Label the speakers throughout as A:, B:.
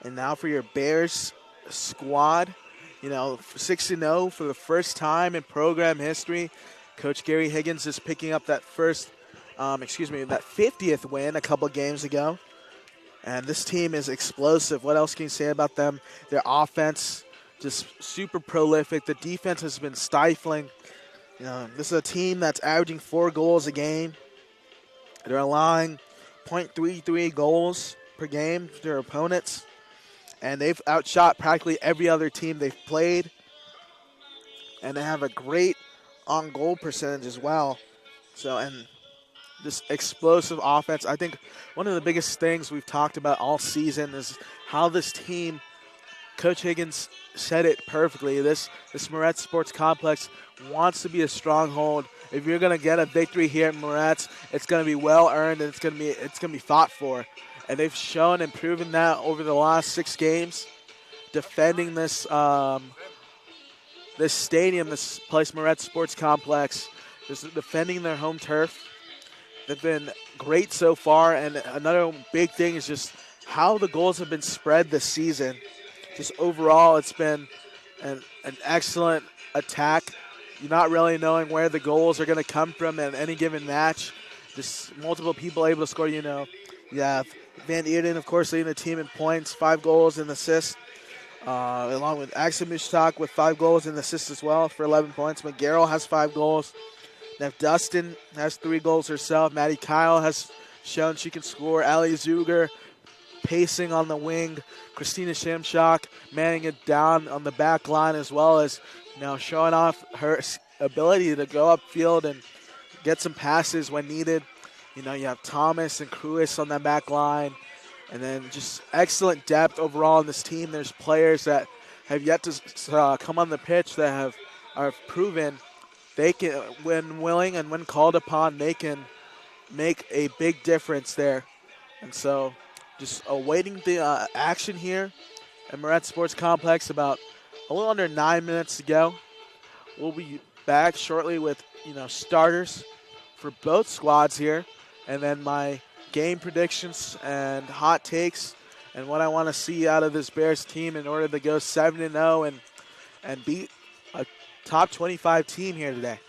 A: And now for your Bears squad, 6-0 for the first time in program history. Coach Gary Higgins is picking up that that 50th win a couple games ago. And this team is explosive. What else can you say about them? Their offense, just super prolific. The defense has been stifling. This is a team that's averaging 4 goals a game. They're allowing 0.33 goals per game to their opponents. And they've outshot practically every other team they've played. And they have a great on-goal percentage as well. And this explosive offense, I think one of the biggest things we've talked about all season is how this team, Coach Higgins said it perfectly, this Moretz Sports Complex wants to be a stronghold. If you're going to get a victory here at Moretz, it's going to be well earned and it's going to be fought for. And they've shown and proven that over the last 6 games, defending this this stadium, this place, Moretz Sports Complex, just defending their home turf. They've been great so far, and another big thing is just how the goals have been spread this season. Just overall, it's been an excellent attack. You're not really knowing where the goals are going to come from in any given match. Just multiple people able to score, You have Van Eden, of course, leading the team in points, 5 goals and assists, along with Axel Mushtak with 5 goals and assists as well for 11 points. McGarrell has 5 goals. Now Dustin has 3 goals herself. Maddie Kyle has shown she can score. Ali Zuger pacing on the wing. Christina Shimshock manning it down on the back line, as well as showing off her ability to go upfield and get some passes when needed. You have Thomas and Cruis on that back line. And then just excellent depth overall in this team. There's players that have yet to come on the pitch that are proven they can, when willing and when called upon, they can make a big difference there. And so just awaiting the action here at Moretz Sports Complex. About a little under 9 minutes to go. We'll be back shortly with, starters for both squads here. And then my game predictions and hot takes and what I want to see out of this Bears team in order to go 7-0 and beat a top 25 team here today.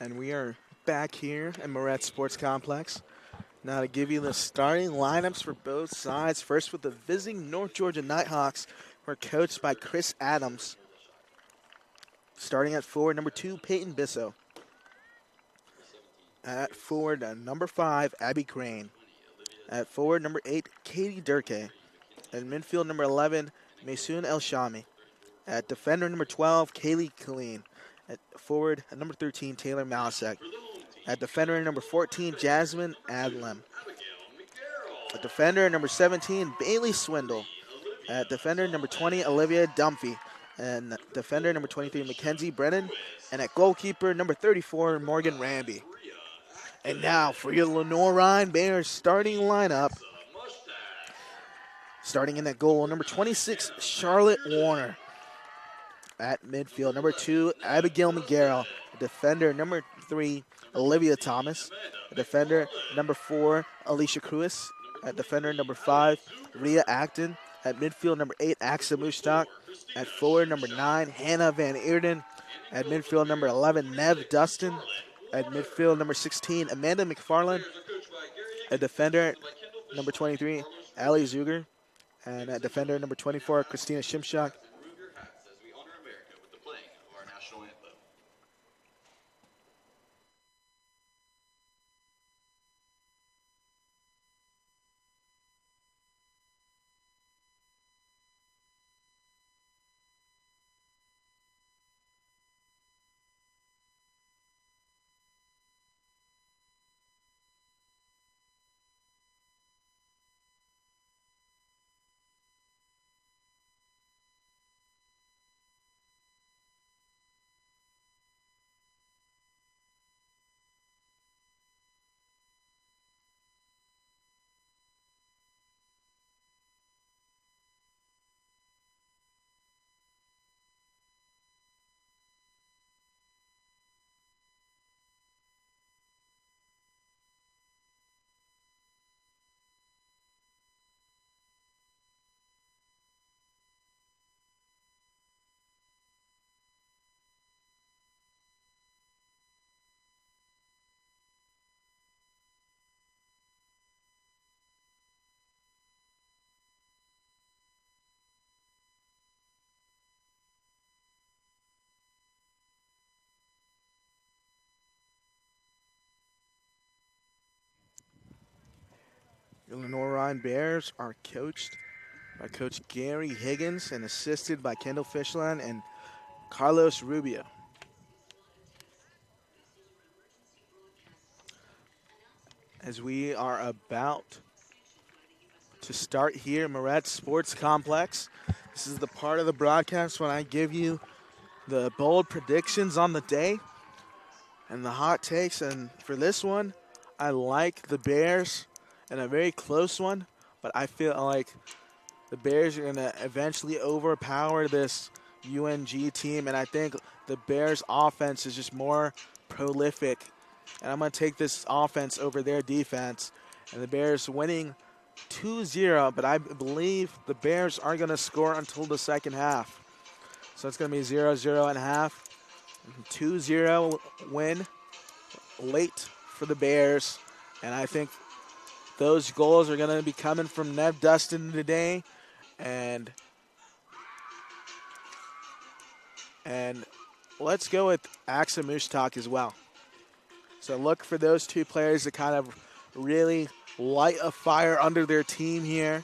A: And we are back here at Moret Sports Complex. Now to give you the starting lineups for both sides. First with the visiting North Georgia Nighthawks, who are coached by Chris Adams. Starting at forward, number 2, Peyton Bisso. At forward, number 5, Abby Crane. At forward, number 8, Katie Durkee. At midfield, number 11, Maysoon El Shami. At defender, number 12, Kaylee Killeen. At forward, number 13, Taylor Malasek. At defender, number 14, Jasmine Adlam. At defender, number 17, Bailey Swindle. At defender, number 20, Olivia Dumphy. And defender, number 23, Mackenzie Brennan. And at goalkeeper, number 34, Morgan Ramby. And now for your Lenoir-Rhyne Bears starting lineup. Starting in that goal, number 26, Charlotte Warner. At midfield, number 2, Abigail McGarrell. Defender, number 3, Olivia Thomas. Defender, number 4, Alicia Cruz. At defender, number 5, Rhea Acton. At midfield, number 8, Axa Mustak. At forward, number 9, Hannah Van Eerden. At midfield, number 11, Nev Dustin. At midfield, number 16, Amanda McFarland. At defender, number 23, Ali Zuger. And at defender, number 24, Christina Shimshak. The Lenoir-Rhyne Bears are coached by Coach Gary Higgins and assisted by Kendall Fishland and Carlos Rubio. As we are about to start here at Moret Sports Complex, this is the part of the broadcast when I give you the bold predictions on the day and the hot takes. And for this one, I like the Bears in a very close one, but I feel like the Bears are going to eventually overpower this UNG team, and I think the Bears' offense is just more prolific. And I'm going to take this offense over their defense, and the Bears winning 2-0, but I believe the Bears aren't going to score until the second half. So it's going to be 0-0 and a half. 2-0 win late for the Bears, and I think those goals are going to be coming from Nev Dustin today, and let's go with Axa Mustak as well. So look for those two players to kind of really light a fire under their team here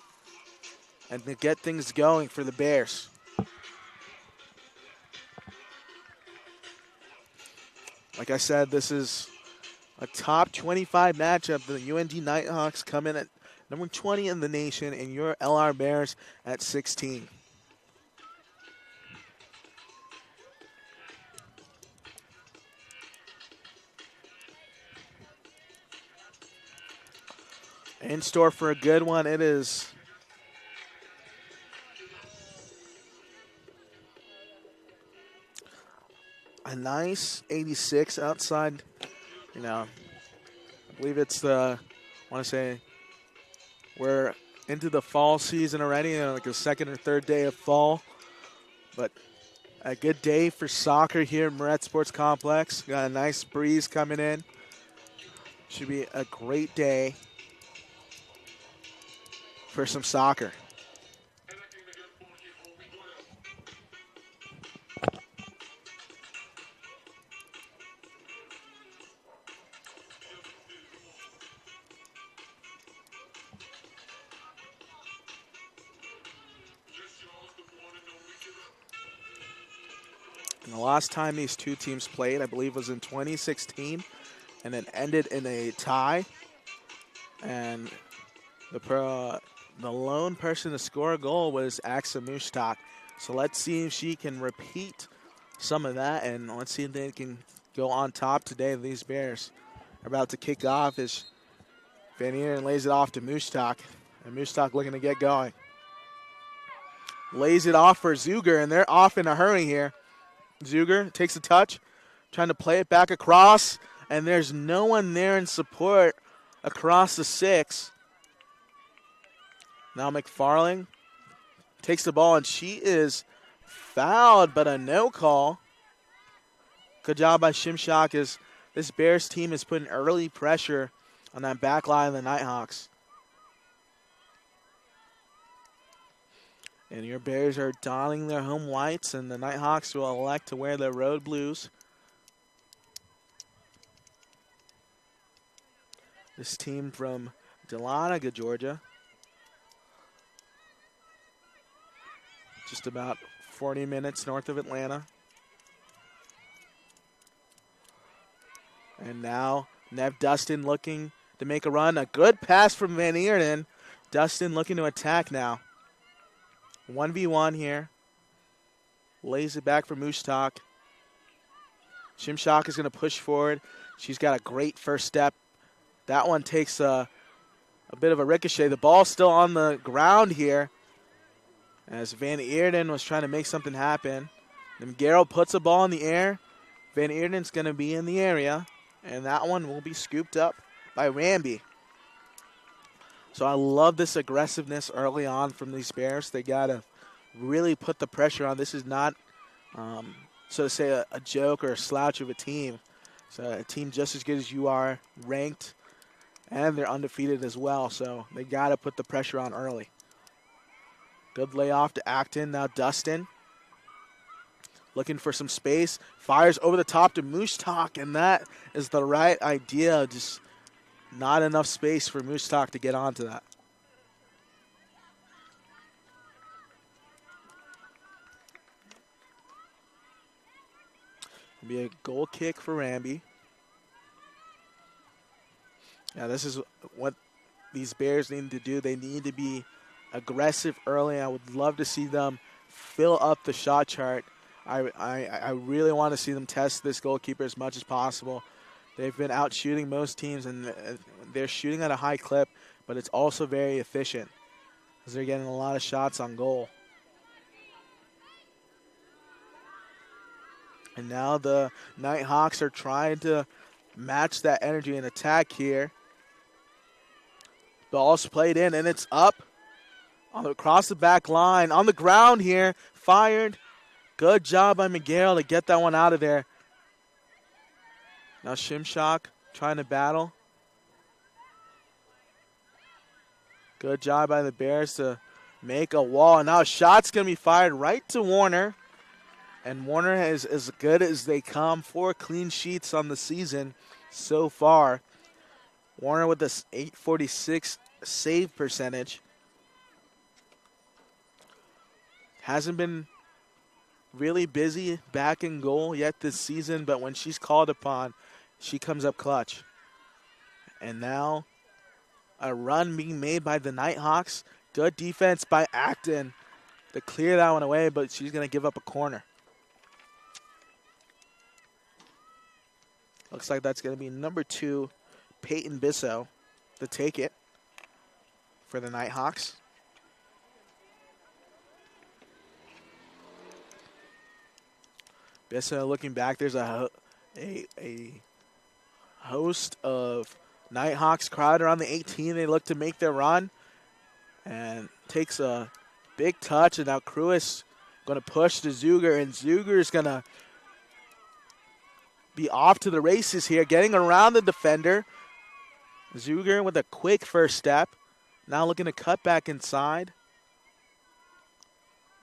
A: and to get things going for the Bears. Like I said, this is a top 25 matchup. The UNG Nighthawks come in at number 20 in the nation, and your LR Bears at 16. In store for a good one, it is a nice 86 outside. You know, I believe it's I want to say we're into the fall season already, like the second or third day of fall. But A good day for soccer here at Moret Sports Complex. Got a nice breeze coming in. Should be a great day for some soccer. And the last time these two teams played, I believe, was in 2016, and it ended in a tie. And the lone person to score a goal was Axa Mushtak. So let's see if she can repeat some of that, and let's see if they can go on top today. These Bears are about to kick off as Van Eeren lays it off to Mushtak, and Mushtak looking to get going. Lays it off for Zuger, and they're off in a hurry here. Zuger takes a touch, trying to play it back across, and there's no one there in support across the 6. Now McFarling takes the ball, and she is fouled, but a no call. Good job by Shimshak as this Bears team is putting early pressure on that back line of the Nighthawks. And your Bears are donning their home whites, and the Nighthawks will elect to wear their road blues. This team from Dahlonega, Georgia. Just about 40 minutes north of Atlanta. And now Nev Dustin looking to make a run. A good pass from Van Eeren. Dustin looking to attack now. 1v1 here. Lays it back for Mushtak. Shimshak is going to push forward. She's got a great first step. That one takes a bit of a ricochet. The ball's still on the ground here as Van Eeren was trying to make something happen. Then Garrow puts a ball in the air. Van Eerden's going to be in the area, and that one will be scooped up by Ramby. So I love this aggressiveness early on from these Bears. They got to really put the pressure on. This is not, so to say, a joke or a slouch of a team. It's a team just as good as you are, ranked, and they're undefeated as well. So they got to put the pressure on early. Good layoff to Acton. Now Dustin looking for some space. Fires over the top to Mushtak, and that is the right idea. Just not enough space for Mushtak to get onto that. It'll be a goal kick for Ramby. Yeah, this is what these Bears need to do. They need to be aggressive early. I would love to see them fill up the shot chart. I really want to see them test this goalkeeper as much as possible. They've been out shooting most teams, and they're shooting at a high clip, but it's also very efficient because they're getting a lot of shots on goal. And now the Nighthawks are trying to match that energy and attack here. Ball's played in, and it's up across the back line. On the ground here, fired. Good job by Miguel to get that one out of there. Now Shimshak trying to battle. Good job by the Bears to make a wall. And now a shot's going to be fired right to Warner. And Warner is as good as they come. 4 clean sheets on the season so far. Warner with this .846 save percentage. Hasn't been really busy back in goal yet this season, but when she's called upon, she comes up clutch. And now a run being made by the Nighthawks. Good defense by Acton to clear that one away, but she's going to give up a corner. Looks like that's going to be number 2, Peyton Bissell, to take it for the Nighthawks. Bissell looking back. There's a host of Nighthawks crowd around the 18. They look to make their run and takes a big touch, and now Cruis Going to push to Zuger, and Zuger is going to be off to the races here, getting around the defender. Zuger with a quick first step. Now looking to cut back inside.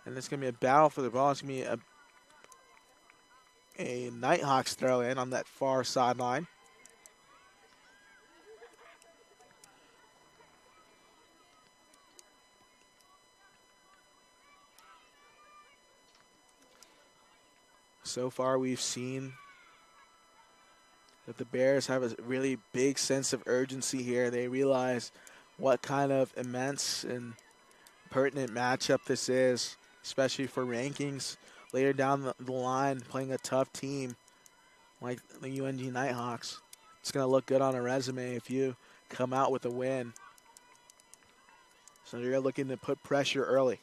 A: And it's going to be a battle for the ball. It's going to be a Nighthawks throw in on that far sideline. So far we've seen that the Bears have a really big sense of urgency here. They realize what kind of immense and pertinent matchup this is, especially for rankings later down the line, playing a tough team like the UNG Nighthawks. It's going to look good on a resume if you come out with a win. So you're looking to put pressure early.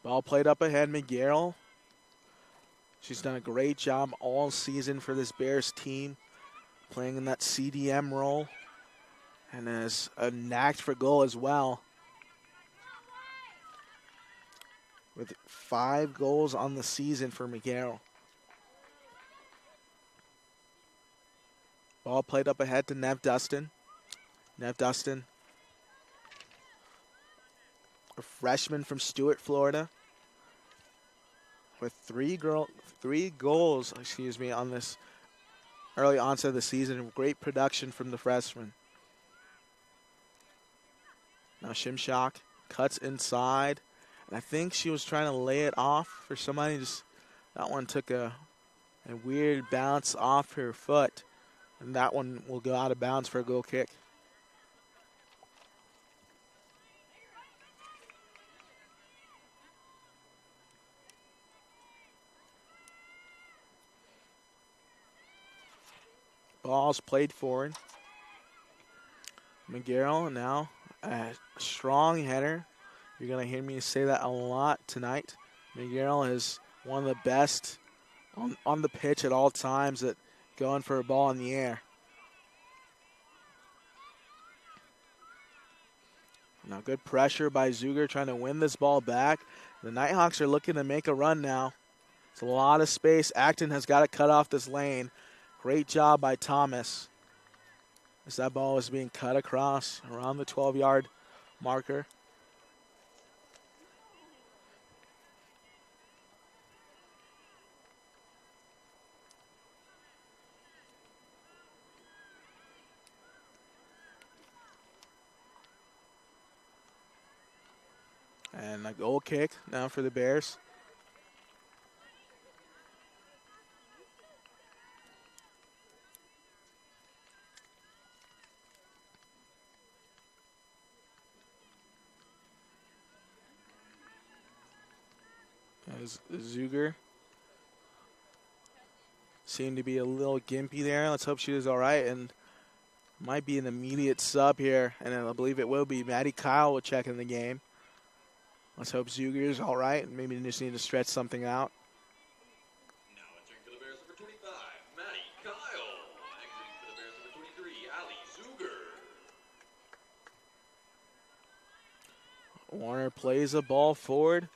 A: Ball played up ahead, McGarrell. She's done a great job all season for this Bears team, playing in that CDM role, and has a knack for goal as well. With 5 goals on the season for McGarrell. Ball played up ahead to Nev Dustin. Nev Dustin, a freshman from Stuart, Florida, with three goals, on this early onset of the season. Great production from the freshman. Now Shimshak cuts inside, and I think she was trying to lay it off for somebody. That one took a weird bounce off her foot, and that one will go out of bounds for a goal kick. Ball's played forward. McGarrell now a strong header. You're going to hear me say that a lot tonight. McGarrell is one of the best on the pitch at all times at going for a ball in the air. Now good pressure by Zuger trying to win this ball back. The Nighthawks are looking to make a run now. It's a lot of space. Acton has got to cut off this lane. Great job by Thomas as that ball is being cut across around the 12-yard marker. And a goal kick now for the Bears. As Zuger seemed to be a little gimpy there. Let's hope she is all right, and might be an immediate sub here, and I believe it will be. Maddie Kyle will check in the game. Let's hope Zuger is all right, and maybe just need to stretch something out.
B: Now entering for the Bears, number 25, Maddie Kyle. Exiting for the Bears, number 23, Ali Zuger.
A: Warner plays a ball forward.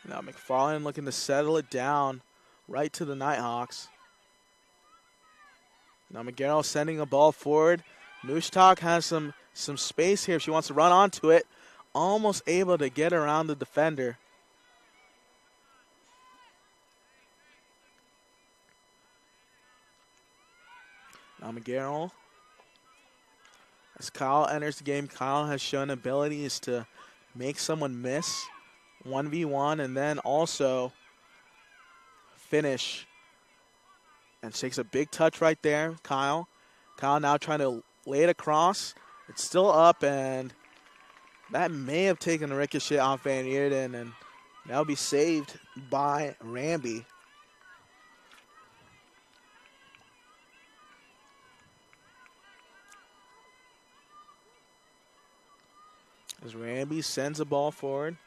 A: Now McFarland looking to settle it down right to the Nighthawks. Now McGarrell sending a ball forward. Mushtak has some space here if she wants to run onto it. Almost able to get around the defender. Now McGarrell. As Kyle enters the game, Kyle has shown abilities to make someone miss 1v1 and then also finish. And takes a big touch right there, Kyle. Kyle now trying to lay it across. It's still up, and that may have taken a ricochet off Van Eerden, and that'll be saved by Ramby. As Ramby sends a ball forward,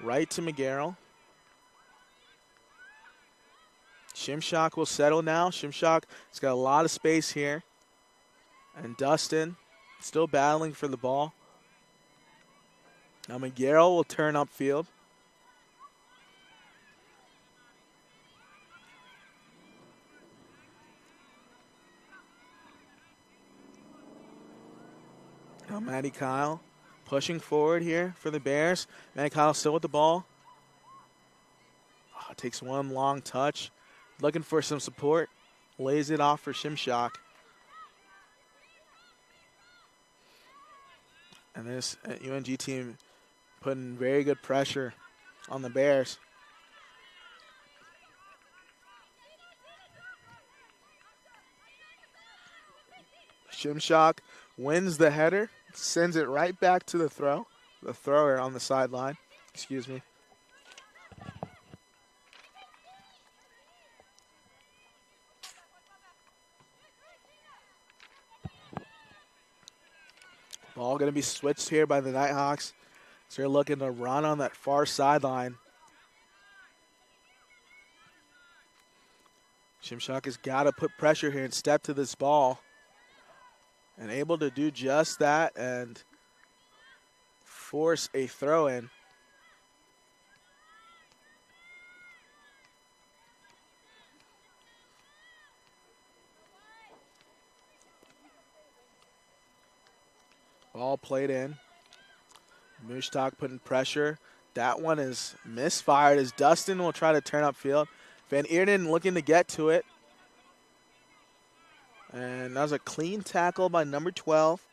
A: right to McGarrell. Shimshak will settle now. Shimshak has got a lot of space here. And Dustin Still battling for the ball. Now McGarrell will turn upfield. Now Matty Kyle pushing forward here for the Bears. Matty Kyle still with the ball. Oh, takes one long touch. Looking for some support. Lays it off for Shimshock. And this UNG team putting very good pressure on the Bears. Shimshock wins the header, sends it right back to the thrower on the sideline. Excuse me. Ball going to be switched here by the Nighthawks. So they're looking to run on that far sideline. Shimshock has got to put pressure here and step to this ball. And able to do just that and force a throw in. Ball played in. Mooshtalk putting pressure. That one is misfired as Dustin will try to turn upfield. Van Eerden looking to get to it. And that was a clean tackle by number 12,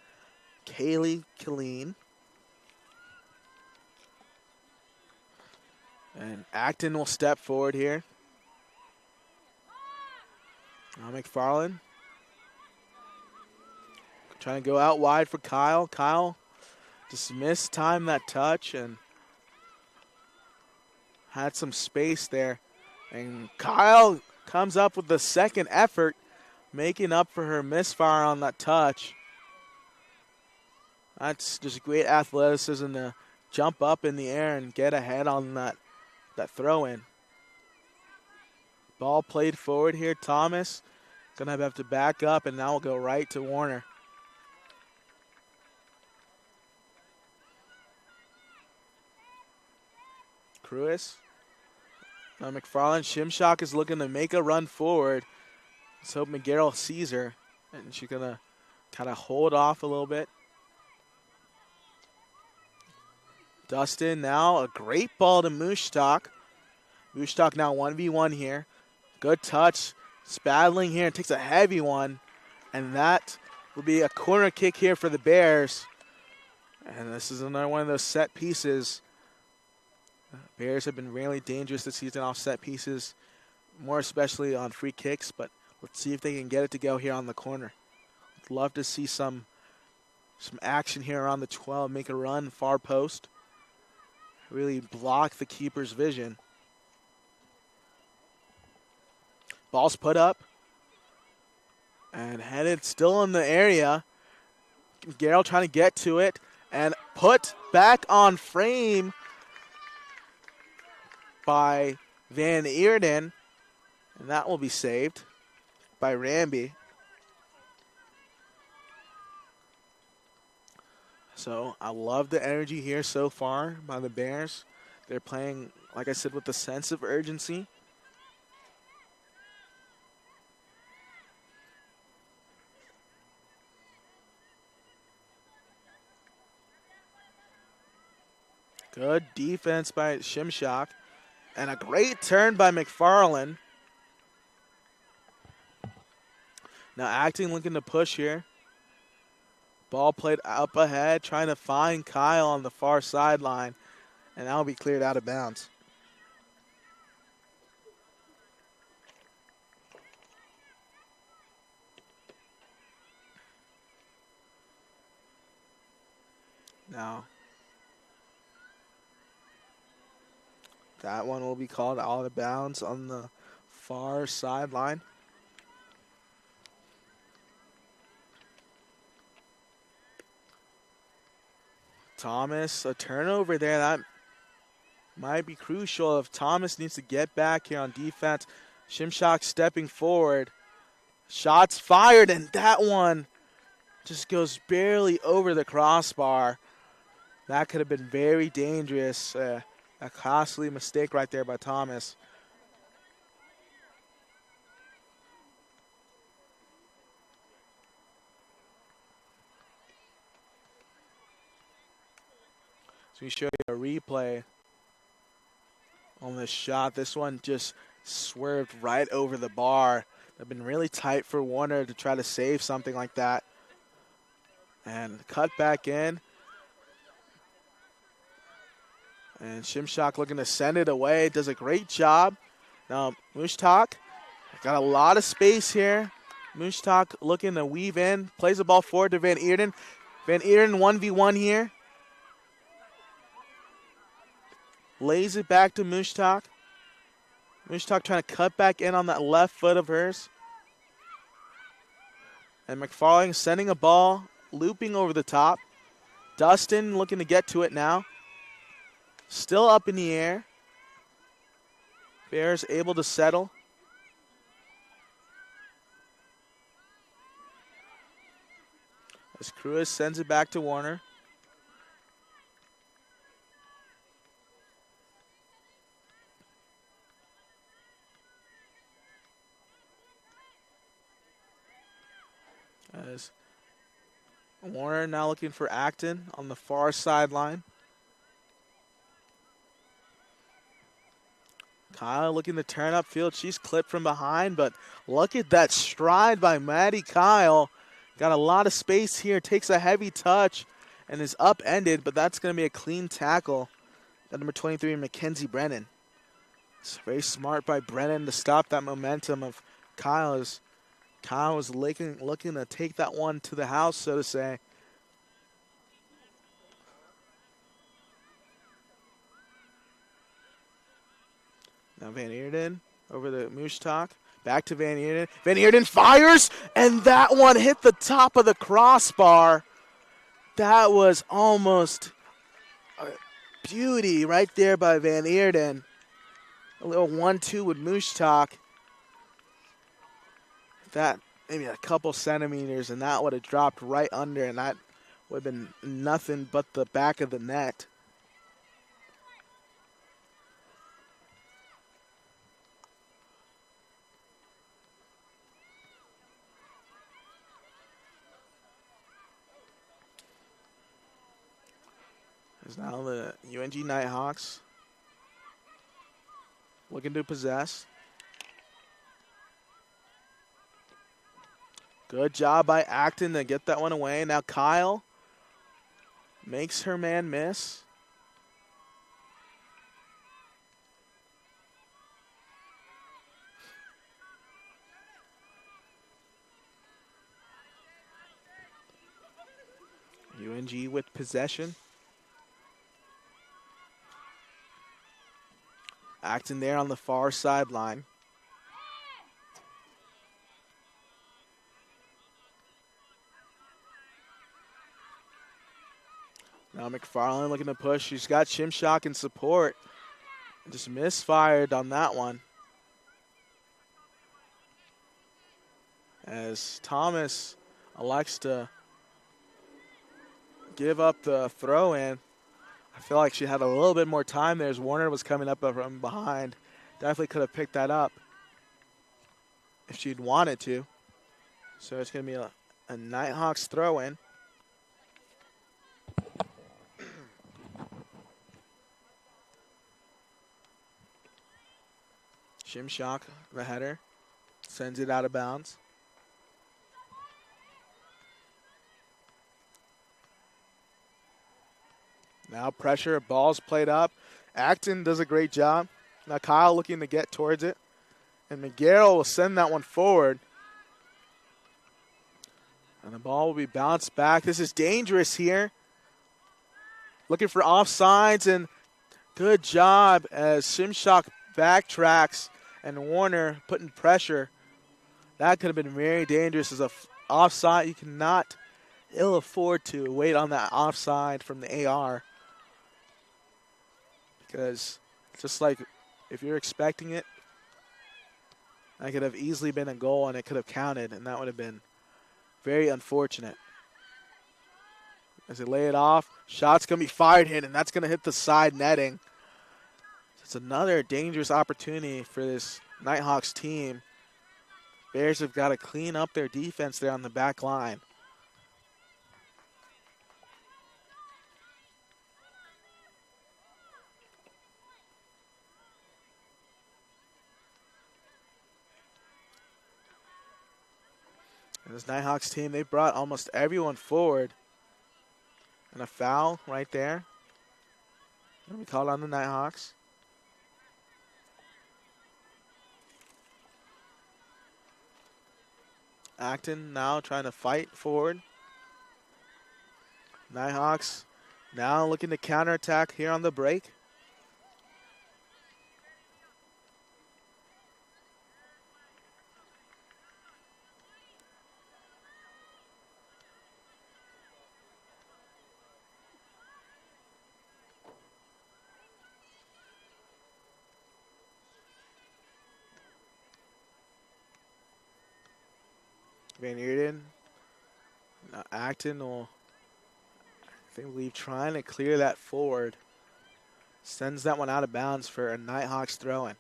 A: Kaylee Killeen. And Acton will step forward here. Now McFarland trying to go out wide for Kyle. Kyle just mistimed that touch and had some space there. And Kyle comes up with the second effort, making up for her misfire on that touch. That's just great athleticism to jump up in the air and get ahead on that throw in. Ball played forward here. Thomas going to have to back up, and now we'll go right to Warner. Cruz. Now McFarland. Shimshock is looking to make a run forward. Let's hope McGarrell sees her, and she's going to kind of hold off a little bit. Dustin now, a great ball to Mooshtalk. Mooshtalk now 1v1 here. Good touch. Spaddling here and takes a heavy one. And that will be a corner kick here for the Bears. And this is another one of those set pieces. Bears have been really dangerous this season off set pieces, more especially on free kicks, but let's see if they can get it to go here on the corner. I'd love to see some action here around the 12, make a run far post. Really block the keeper's vision. Ball's put up. And headed still in the area. Garrell trying to get to it. And put back on frame by Van Eerden. And that will be saved by Ramby. So I love the energy here so far by the Bears. They're playing, like I said, with a sense of urgency. Good defense by Shimshock. And a great turn by McFarland. Now Acting looking to push here. Ball played up ahead, trying to find Kyle on the far sideline. And that will be cleared out of bounds. Now, that one will be called out of bounds on the far sideline. Thomas, a turnover there. That might be crucial if Thomas needs to get back here on defense. Shimshock stepping forward. Shots fired, and that one Just goes barely over the crossbar. That could have been very dangerous. A costly mistake right there by Thomas. So we show you a replay on this shot. This one just swerved right over the bar. They've been really tight for Warner to try to save something like that. And cut back in. And Shimshak looking to send it away. Does a great job. Now, Mushtak got a lot of space here. Mushtak looking to weave in. Plays the ball forward to Van Eerden. Van Eerden 1v1 here. Lays it back to Mushtak. Mushtak trying to cut back in on that left foot of hers. And McFarling sending a ball, looping over the top. Dustin looking to get to it now. Still up in the air. Bears able to settle. As Cruz sends it back to Warner. As Warner now looking for Acton on the far sideline. Kyle looking to turn upfield. She's clipped from behind, but look at that stride by Maddie Kyle. Got a lot of space here. Takes a heavy touch and is upended, but that's going to be a clean tackle. At number 23, Mackenzie Brennan. It's very smart by Brennan to stop that momentum of Kyle. As Kyle was looking to take that one to the house, so to say. Now Van Eerden over the Mushtak. Back to Van Eerden. Van Eerden fires, and that one hit the top of the crossbar. That was almost a beauty right there by Van Eerden. A little 1-2 with Mushtak. That maybe a couple centimeters, and that would have dropped right under, and that would have been nothing but the back of the net. Is now the UNG Nighthawks looking to possess. Good job by Acton to get that one away. Now Kyle makes her man miss. UNG with possession. Acton there on the far sideline. Now McFarland looking to push. She's got Shimshak in support. Just misfired on that one. As Thomas elects to give up the throw in. I feel like she had a little bit more time there as Warner was coming up from behind. Definitely could have picked that up if she'd wanted to. So it's going to be a Nighthawks throw in. Shimshak, the header, sends it out of bounds. Now pressure, ball's played up. Acton does a great job. Now Kyle looking to get towards it. And McGarrell will send that one forward. And the ball will be bounced back. This is dangerous here. Looking for offsides, and good job as Shimshak backtracks and Warner putting pressure. That could have been very dangerous as a offside. You cannot ill afford to wait on that offside from the AR. Because just like if you're expecting it, that could have easily been a goal and it could have counted, and that would have been very unfortunate. as they lay it off. Shot's going to be fired in, and that's going to hit the side netting. It's another dangerous opportunity for this Nighthawks team. Bears have got to clean up their defense there on the back line. And this Nighthawks team, they brought almost everyone forward. And a foul right there. Going to be called on the Nighthawks. Acton now trying to fight forward. Nighthawks now looking to counterattack here on the break. Van Eerden. Now Acton will, I believe, trying to clear that forward. Sends that one out of bounds for a Nighthawks throw-in.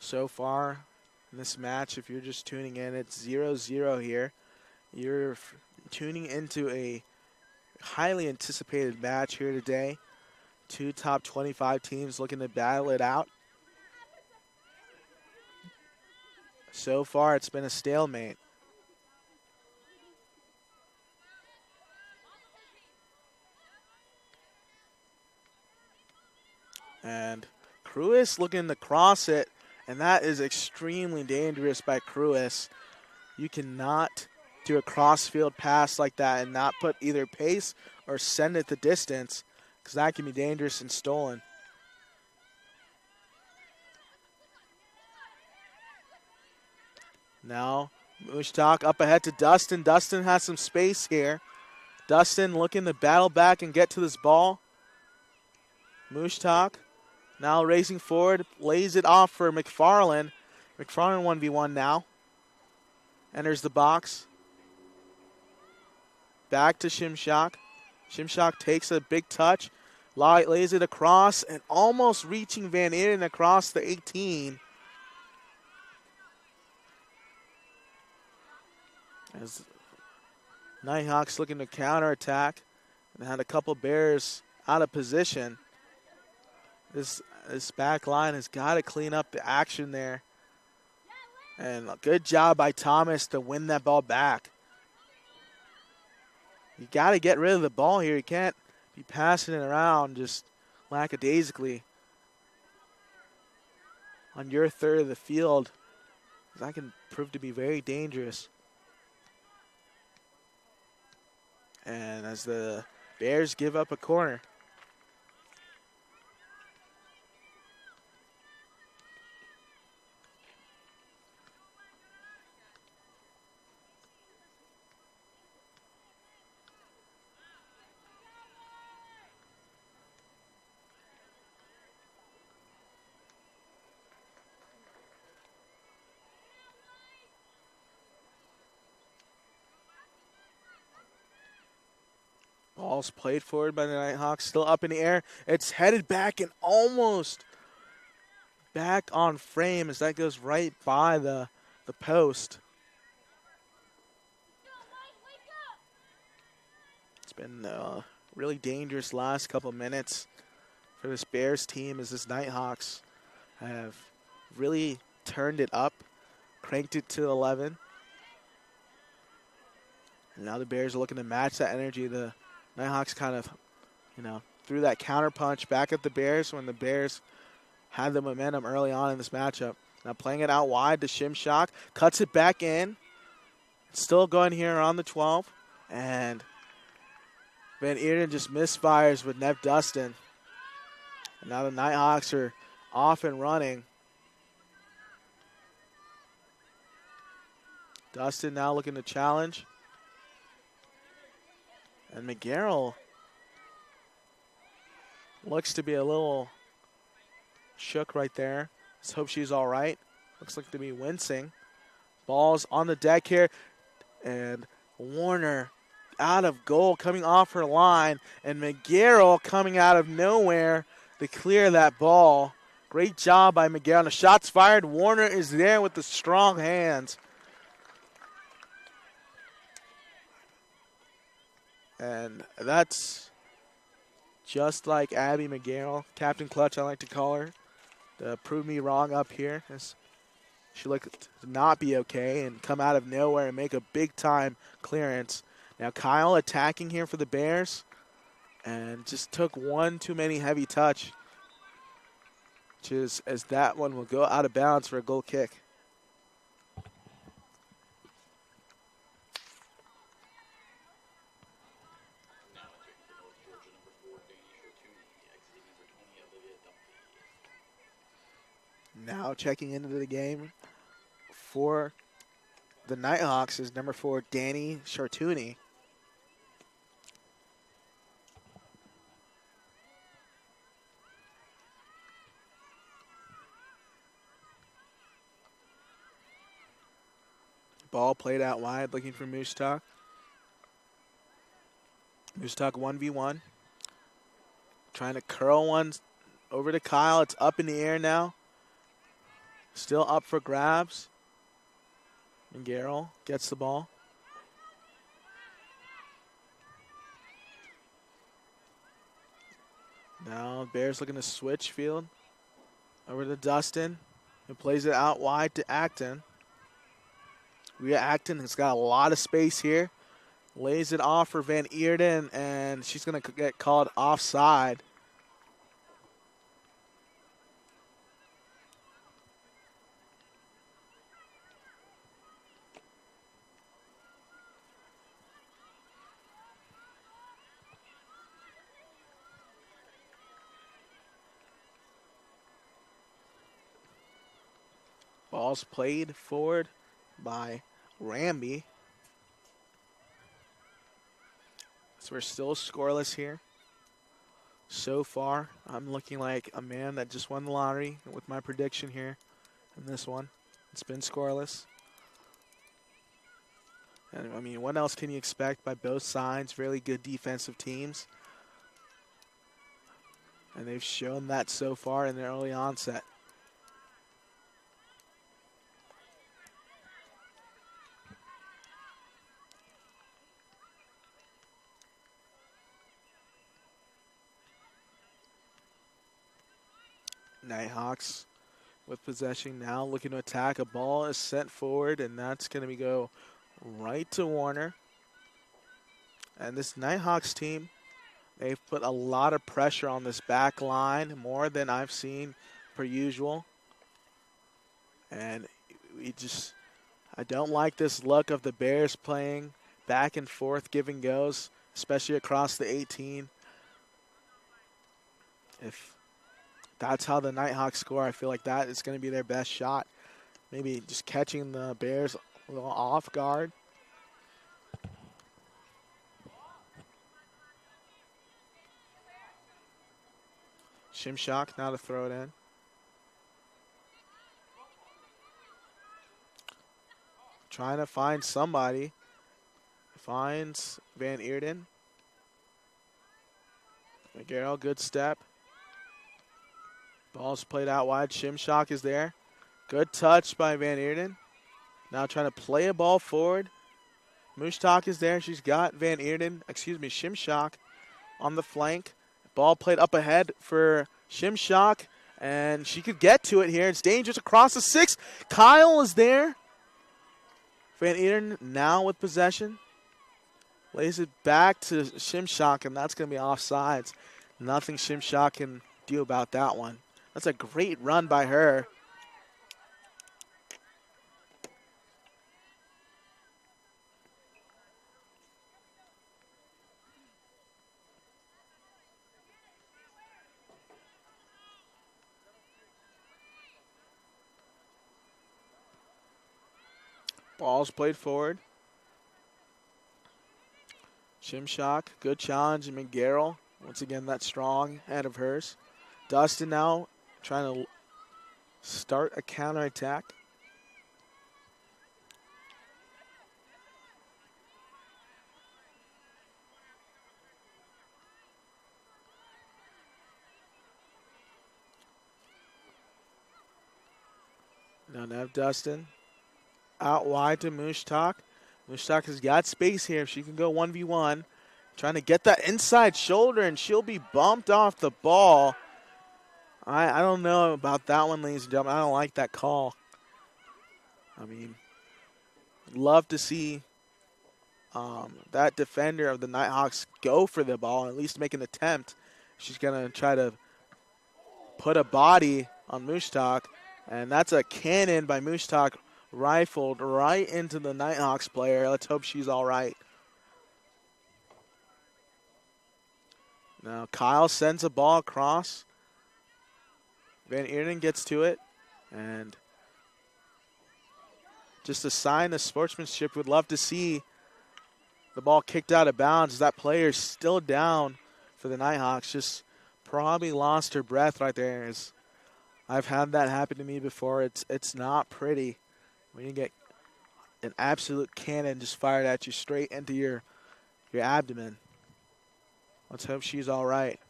A: So far in this match, if you're just tuning in, it's 0-0 here. You're tuning into a highly anticipated match here today. Two top 25 teams looking to battle it out. So far, it's been a stalemate. And Cruis looking to cross it, and that is extremely dangerous by Cruis. You cannot do a cross-field pass like that and not put either pace or send it the distance, because that can be dangerous and stolen. Now, Mushtak up ahead to Dustin. Dustin has some space here. Dustin looking to battle back and get to this ball. Mushtak now racing forward, lays it off for McFarland. McFarland 1v1 now. Enters the box. Back to Shimshak. Shimshak takes a big touch, lays it across, and almost reaching Van Eerden across the 18. As Nighthawks looking to counterattack and had a couple Bears out of position. This back line has got to clean up the action there. And a good job by Thomas to win that ball back. You got to get rid of the ball here. You can't be passing it around just lackadaisically on your third of the field. That can prove to be very dangerous. And as the Bears give up a corner. Ball's played forward by the Nighthawks, still up in the air. It's headed back and almost back on frame as that goes right by the post. It's been a really dangerous last couple minutes for this Bears team as this Nighthawks have really turned it up, cranked it to 11. And now the Bears are looking to match that energy. The Nighthawks kind of, threw that counter punch back at the Bears when the Bears had the momentum early on in this matchup. Now playing it out wide to Shimshak, cuts it back in. Still going here on the 12. And Van Eerden just misfires with Nev Dustin. And now the Nighthawks are off and running. Dustin now looking to challenge. And McGarrell looks to be a little shook right there. Let's hope she's all right. Looks like to be wincing. Ball's on the deck here. And Warner out of goal coming off her line, and McGarrell coming out of nowhere to clear that ball. Great job by McGarrell. The shots fired. Warner is there with the strong hands. And that's just like Abby McGarrell, Captain Clutch, I like to call her, to prove me wrong up here. As she looked to not be okay and come out of nowhere and make a big-time clearance. Now Kyle attacking here for the Bears and just took one too many heavy touch, which is as that one will go out of bounds for a goal kick.
B: Now entering for North Georgia, number 4, Danny Shortuni. Exiting number 20, Olivia Dumpy.
A: Now checking into the game for the Nighthawks is number 4, Danny Chartuni. Ball played out wide, looking for Moose Talk. Moose Talk 1v1. Trying to curl one over to Kyle. It's up in the air now. Still up for grabs. And Garrell gets the ball. Now Bears looking to switch field. Over to Dustin, who plays it out wide to Acton. Rhea Acton has got a lot of space here. Lays it off for Van Eerden, and she's going to get called offside. Ball's played forward by Ramby. So we're still scoreless here. So far, I'm looking like a man that just won the lottery with my prediction here in this one. It's been scoreless. And I mean, what else can you expect by both sides? Really good defensive teams. And they've shown that so far in the early onset. Nighthawks with possession now, looking to attack. A ball is sent forward, and that's going to go right to Warner. And this Nighthawks team, they've put a lot of pressure on this back line, more than I've seen per usual. And I don't like this look of the Bears playing back and forth, give and goes, especially across the 18. If that's how the Nighthawks score, I feel like that is going to be their best shot. Maybe just catching the Bears a little off guard. Shimshock now to throw it in. Trying to find somebody. Finds Van Eerden. McGarrell, good step. Ball's played out wide. Shimshock is there. Good touch by Van Eerden. Now trying to play a ball forward. Mushtak is there. She's got Shimshock on the flank. Ball played up ahead for Shimshock, and she could get to it here. It's dangerous across the 6. Kyle is there. Van Eerden now with possession. Lays it back to Shimshock, and that's going to be offsides. Nothing Shimshock can do about that one. That's a great run by her. Ball's played forward. Shimshock, good challenge. And McGarrell, once again, that strong head of hers. Dustin now trying to start a counterattack. Now Nev Dustin out wide to Mushtak. Mushtak has got space here. She can go 1v1. Trying to get that inside shoulder, and she'll be bumped off the ball. I don't know about that one, ladies and gentlemen. I don't like that call. I mean, love to see that defender of the Nighthawks go for the ball, at least make an attempt. She's going to try to put a body on Mushtak, and that's a cannon by Mushtak, rifled right into the Nighthawks player. Let's hope she's all right. Now Kyle sends a ball across. Van Eerden gets to it, and just a sign of sportsmanship. Would love to see the ball kicked out of bounds. That player's still down for the Nighthawks. Just probably lost her breath right there. I've had that happen to me before. It's not pretty when you get an absolute cannon just fired at you straight into your abdomen. Let's hope she's all right.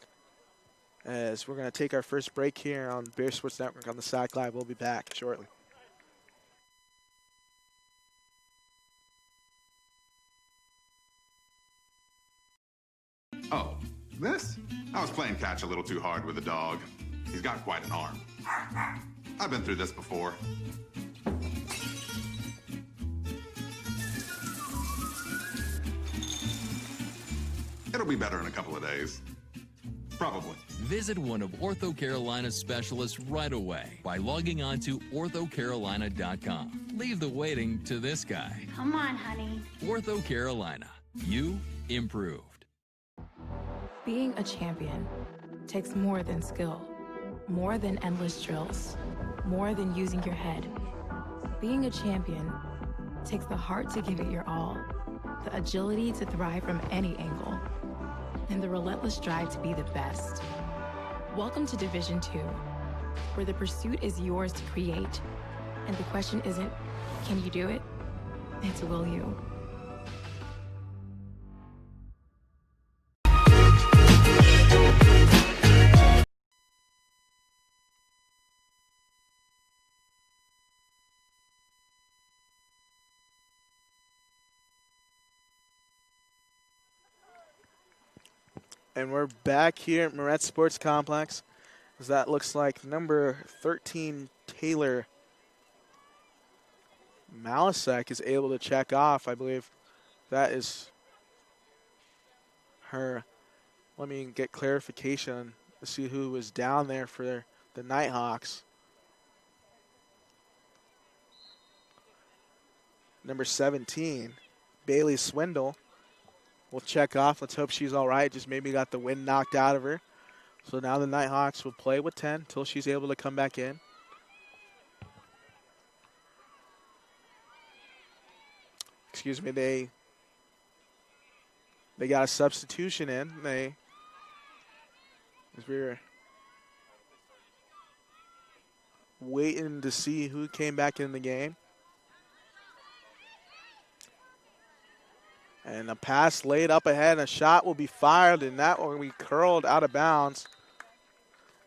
A: As we're going to take our first break here on Bear Sports Network on the SAC Live. We'll be back shortly.
C: Oh, this? I was playing catch a little too hard with the dog. He's got quite an arm. I've been through this before. It'll be better in a couple of days. Probably.
D: Visit one of Ortho Carolina's specialists right away by logging on to orthocarolina.com. Leave the waiting to this guy.
E: Come on, honey.
D: Ortho Carolina. You improved.
F: Being a champion takes more than skill, more than endless drills, more than using your head. Being a champion takes the heart to give it your all, the agility to thrive from any angle, and the relentless drive to be the best. Welcome to Division 2, where the pursuit is yours to create, and the question isn't, can you do it? It's will you?
A: And we're back here at Moretz Sports Complex, as that looks like number 13, Taylor Malasek, is able to check off. I believe that is her. Let me get clarification to see who was down there for the Nighthawks. Number 17, Bailey Swindle, will check off. Let's hope she's all right. Just maybe got the wind knocked out of her. So now the Nighthawks will play with 10 until she's able to come back in. Excuse me, they got a substitution in. As we were waiting to see who came back in the game. And a pass laid up ahead, and a shot will be fired, and that will be curled out of bounds.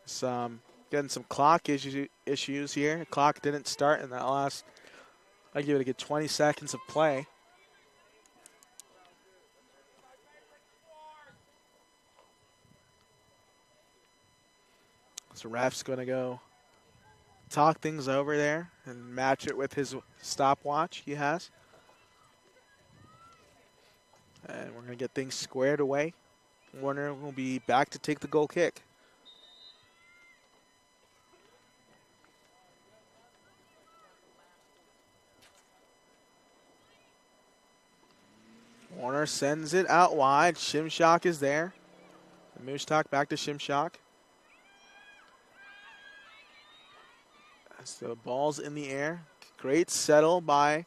A: Getting some clock issues here. The clock didn't start in that last, I give it a good 20 seconds of play. So ref's going to go talk things over there and match it with his stopwatch he has. And we're going to get things squared away. Warner will be back to take the goal kick. Warner sends it out wide. Shimshock is there. Mushtak back to Shimshock. So the ball's in the air. Great settle by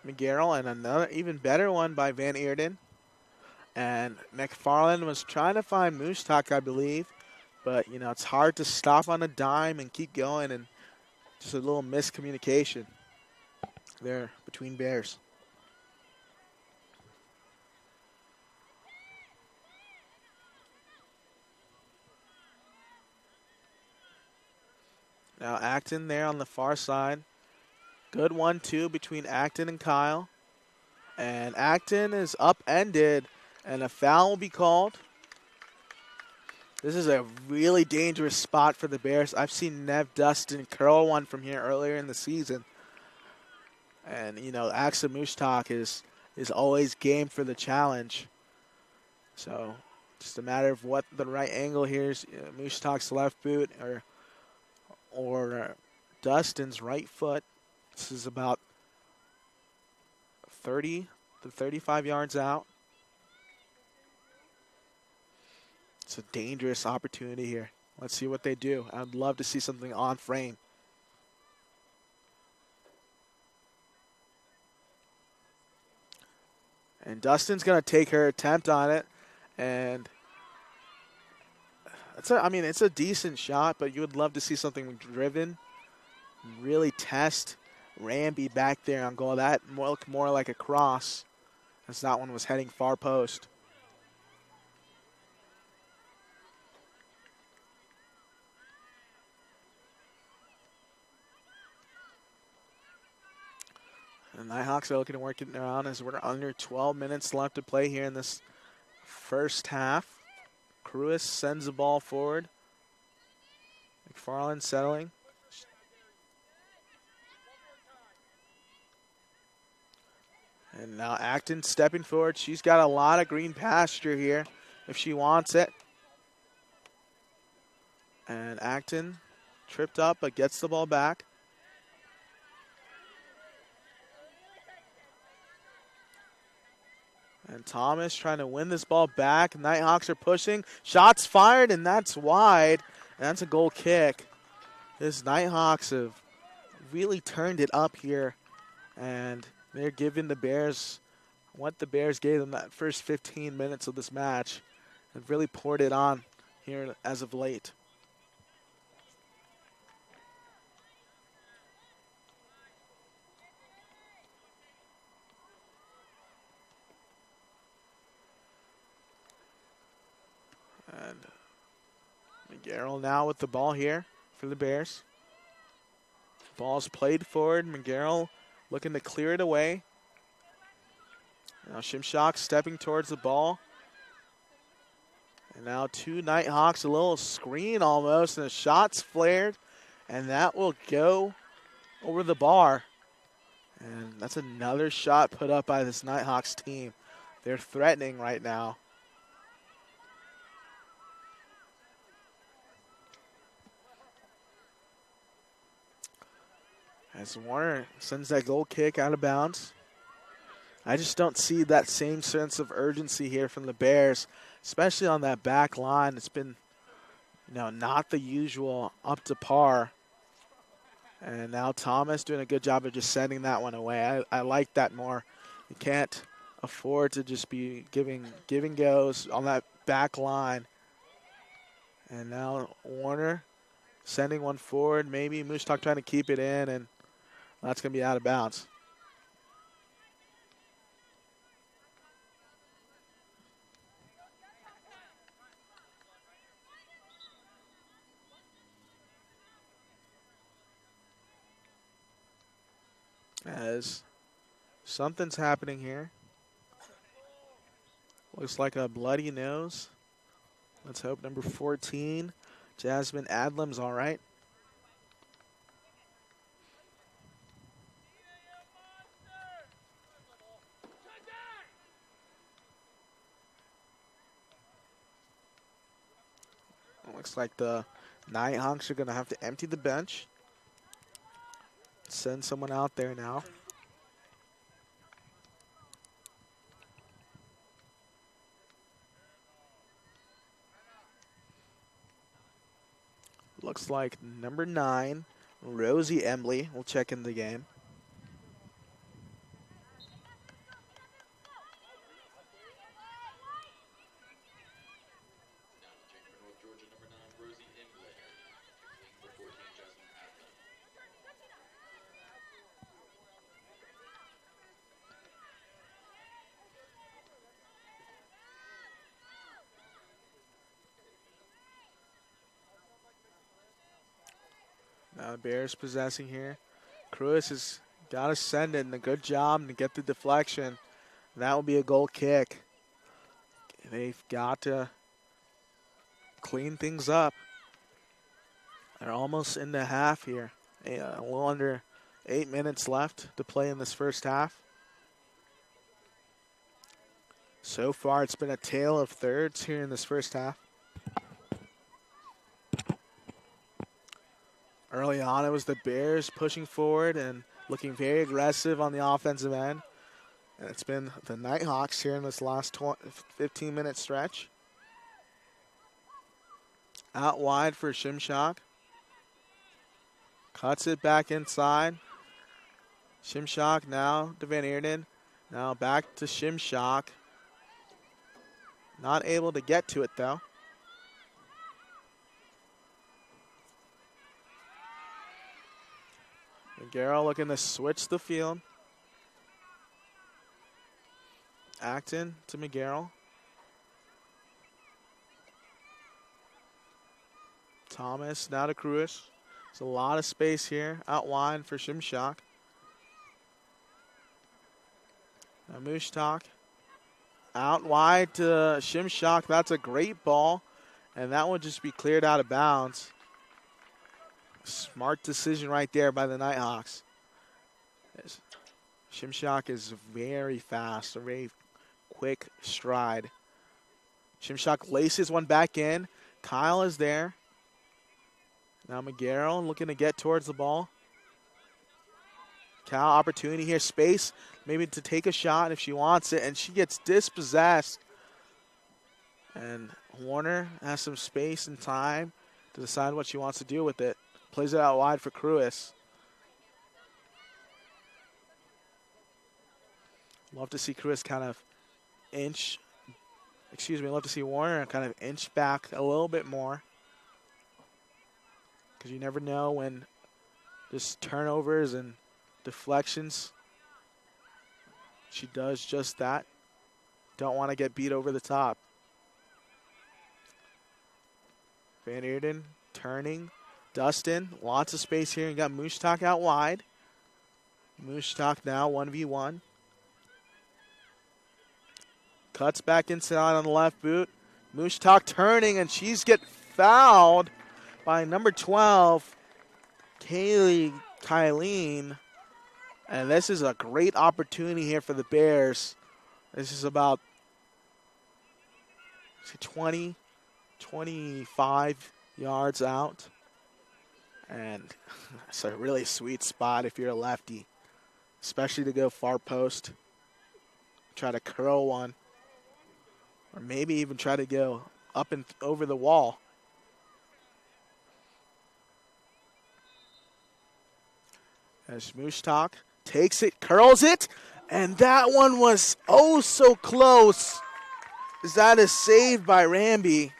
A: McGarrell, and another even better one by Van Eerden. And McFarland was trying to find Mushtak, I believe. But, you know, it's hard to stop on a dime and keep going, and just a little miscommunication there between Bears. Now Acton there on the far side. Good 1-2 between Acton and Kyle. And Acton is upended, and a foul will be called. This is a really dangerous spot for the Bears. I've seen Nev Dustin curl one from here earlier in the season. And, you know, Axel Mushtak is always game for the challenge. So just a matter of what the right angle here is. Mushtak's left boot or Dustin's right foot. This is about 30 to 35 yards out. It's a dangerous opportunity here. Let's see what they do. I'd love to see something on frame. And Dustin's going to take her attempt on it. And it's a decent shot, but you would love to see something driven. Really test Ramby back there on goal. That looked more like a cross, as that one was heading far post. And the Nighthawks are looking to work it around as we're under 12 minutes left to play here in this first half. Cruz sends the ball forward. McFarland settling. And now Acton stepping forward. She's got a lot of green pasture here if she wants it. And Acton tripped up but gets the ball back. And Thomas trying to win this ball back. Nighthawks are pushing. Shots fired, and that's wide. And that's a goal kick. This Nighthawks have really turned it up here. And they're giving the Bears what the Bears gave them that first 15 minutes of this match. They've really poured it on here as of late. And McGarrell now with the ball here for the Bears. Ball's played forward. McGarrell looking to clear it away. Now Shimshak stepping towards the ball. And now two Nighthawks, a little screen almost, and the shot's flared. And that will go over the bar. And that's another shot put up by this Nighthawks team. They're threatening right now. As Warner sends that goal kick out of bounds. I just don't see that same sense of urgency here from the Bears, especially on that back line. It's been, not the usual up to par. And now Thomas doing a good job of just sending that one away. I like that more. You can't afford to just be giving goes on that back line. And now Warner sending one forward. Maybe Mushtak trying to keep it in, and that's going to be out of bounds. As something's happening here. Looks like a bloody nose. Let's hope number 14, Jasmine Adlam's all right. Looks like the Nighthawks are going to have to empty the bench. Send someone out there now. Looks like number 9, Rosie Embley, will check in the game. Now the Bears possessing here. Cruz has Got to send it, and a good job to get the deflection. That will be a goal kick. They've got to clean things up. They're almost in the half here. A little under 8 minutes left to play in this first half. So far, it's been a tale of thirds here in this first half. Early on, it was the Bears pushing forward and looking very aggressive on the offensive end. And it's been the Nighthawks here in this last 15-minute stretch. Out wide for Shimshock. Cuts it back inside. Shimshock now to Van Eerden. Now back to Shimshock. Not able to get to it though. McGarrell looking to switch the field. Acton to McGarrell. Thomas now to Cruz. There's a lot of space here. Out wide for Shimshock. Now Mushtak. Out wide to Shimshock. That's a great ball. And that would just be cleared out of bounds. Smart decision right there by the Nighthawks. Shimshock is very fast, a very quick stride. Shimshock laces one back in. Kyle is there. Now McGarrell looking to get towards the ball. Cal opportunity here, space, maybe to take a shot if she wants it, and she gets dispossessed. And Warner has some space and time to decide what she wants to do with it. Plays it out wide for Cruz. Love to see Cruz kind of love to see Warner kind of inch back a little bit more. Because you never know when just turnovers and deflections, she does just that. Don't want to get beat over the top. Van Eerden turning. Dustin, lots of space here. You got Mushtak out wide. Mushtak now 1v1. Cuts back inside on the left boot. Mushtak turning, and she's get fouled by number 12, Kaylee Kylene. And this is a great opportunity here for the Bears. This is about 20, 25 yards out. And it's a really sweet spot if you're a lefty, especially to go far post. Try to curl one, or maybe even try to go up and over the wall. As Mushtak takes it, curls it, and that one was oh so close. As that is saved by Ramby.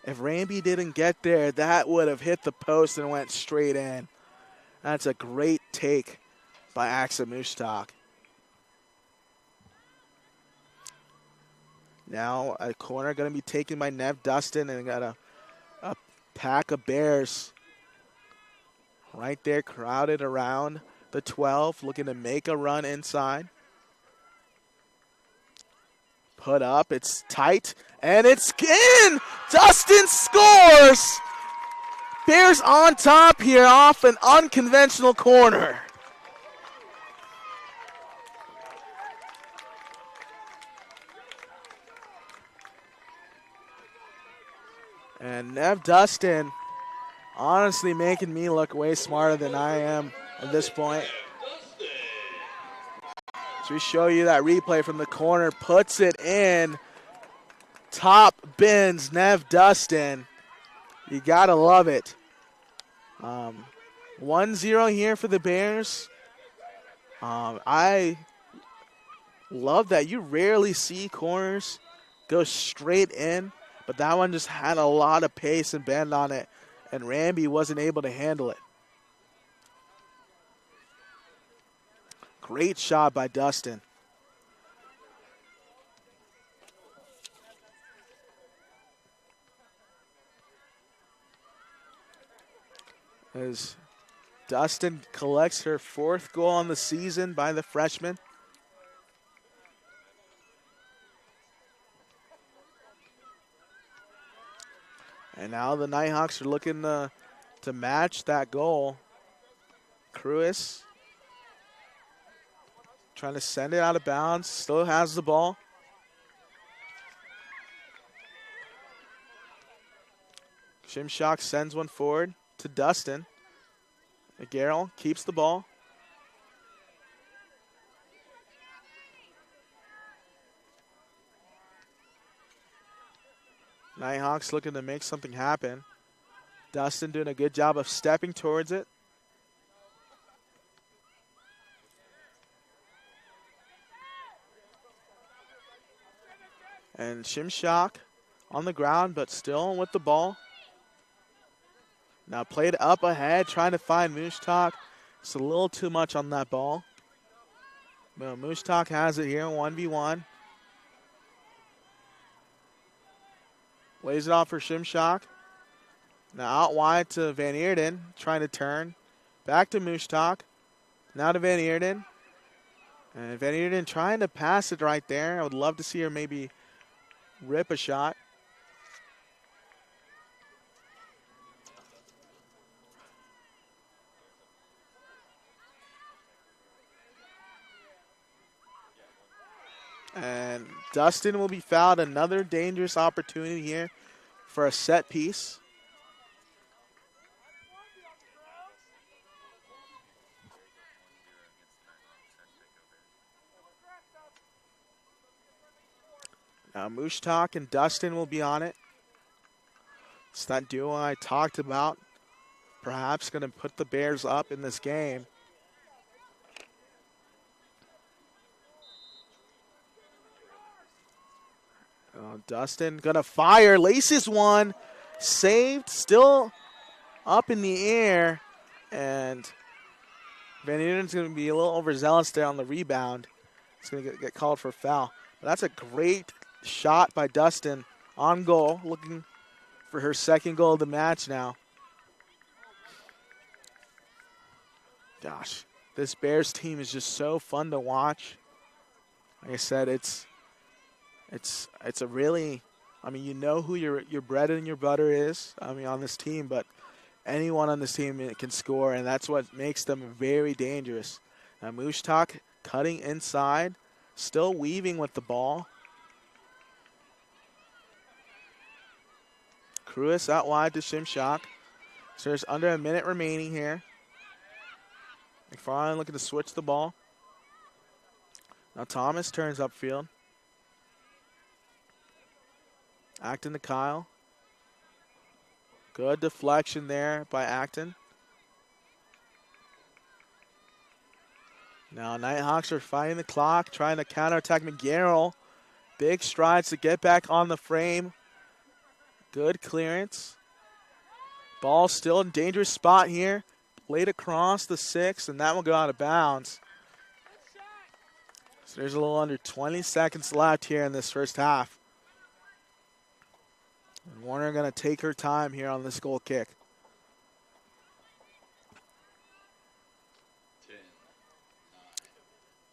A: If Ramby didn't get there, that would have hit the post and went straight in. That's a great take by Axa Mushtak. Now a corner going to be taken by Nev Dustin, and got a pack of Bears right there crowded around the 12, looking to make a run inside. Put up, it's tight, and it's in! Dustin scores! Bears on top here off an unconventional corner. And Nev Dustin honestly making me look way smarter than I am at this point. So we show you that replay from the corner, puts it in. Top bins Nev Dustin. You gotta love it. 1-0 here for the Bears. I love that. You rarely see corners go straight in, but that one just had a lot of pace and bend on it, and Ramby wasn't able to handle it. Great shot by Dustin. As Dustin collects her 4th goal on the season by the freshman. And now the Nighthawks are looking to match that goal. Cruz trying to send it out of bounds, still has the ball. Shimshock sends one forward to Dustin. Garrell keeps the ball. Nighthawks looking to make something happen. Dustin doing a good job of stepping towards it. And Shimshock on the ground, but still with the ball. Now played up ahead, trying to find Mushtak. It's a little too much on that ball. Well, Mushtak has it here, 1v1. Lays it off for Shimshock. Now out wide to Van Eerden, trying to turn. Back to Mushtak. Now to Van Eerden. And Van Eerden trying to pass it right there. I would love to see her maybe rip a shot. And Dustin will be fouled. Another dangerous opportunity here for a set piece. Now Mushtak and Dustin will be on it. It's that duo I talked about. Perhaps going to put the Bears up in this game. Dustin gonna fire, laces one, saved, still up in the air, and Van Eerden's gonna be a little overzealous there on the rebound. It's gonna get called for a foul. But that's a great shot by Dustin on goal, looking for her 2nd goal of the match now. Gosh, this Bears team is just so fun to watch. Like I said, it's a really, I mean, you know who your bread and your butter is, I mean, on this team, but anyone on this team can score, and that's what makes them very dangerous. Now Mushtak cutting inside, still weaving with the ball. Cruz out wide to Shimshock. So there's under a minute remaining here. McFarland looking to switch the ball. Now Thomas turns upfield. Acton to Kyle. Good deflection there by Acton. Now Nighthawks are fighting the clock, trying to counterattack McGarrell. Big strides to get back on the frame. Good clearance. Ball still in dangerous spot here. Played across the 6, and that will go out of bounds. So there's a little under 20 seconds left here in this first half. And Warner going to take her time here on this goal kick.
B: 10, 9,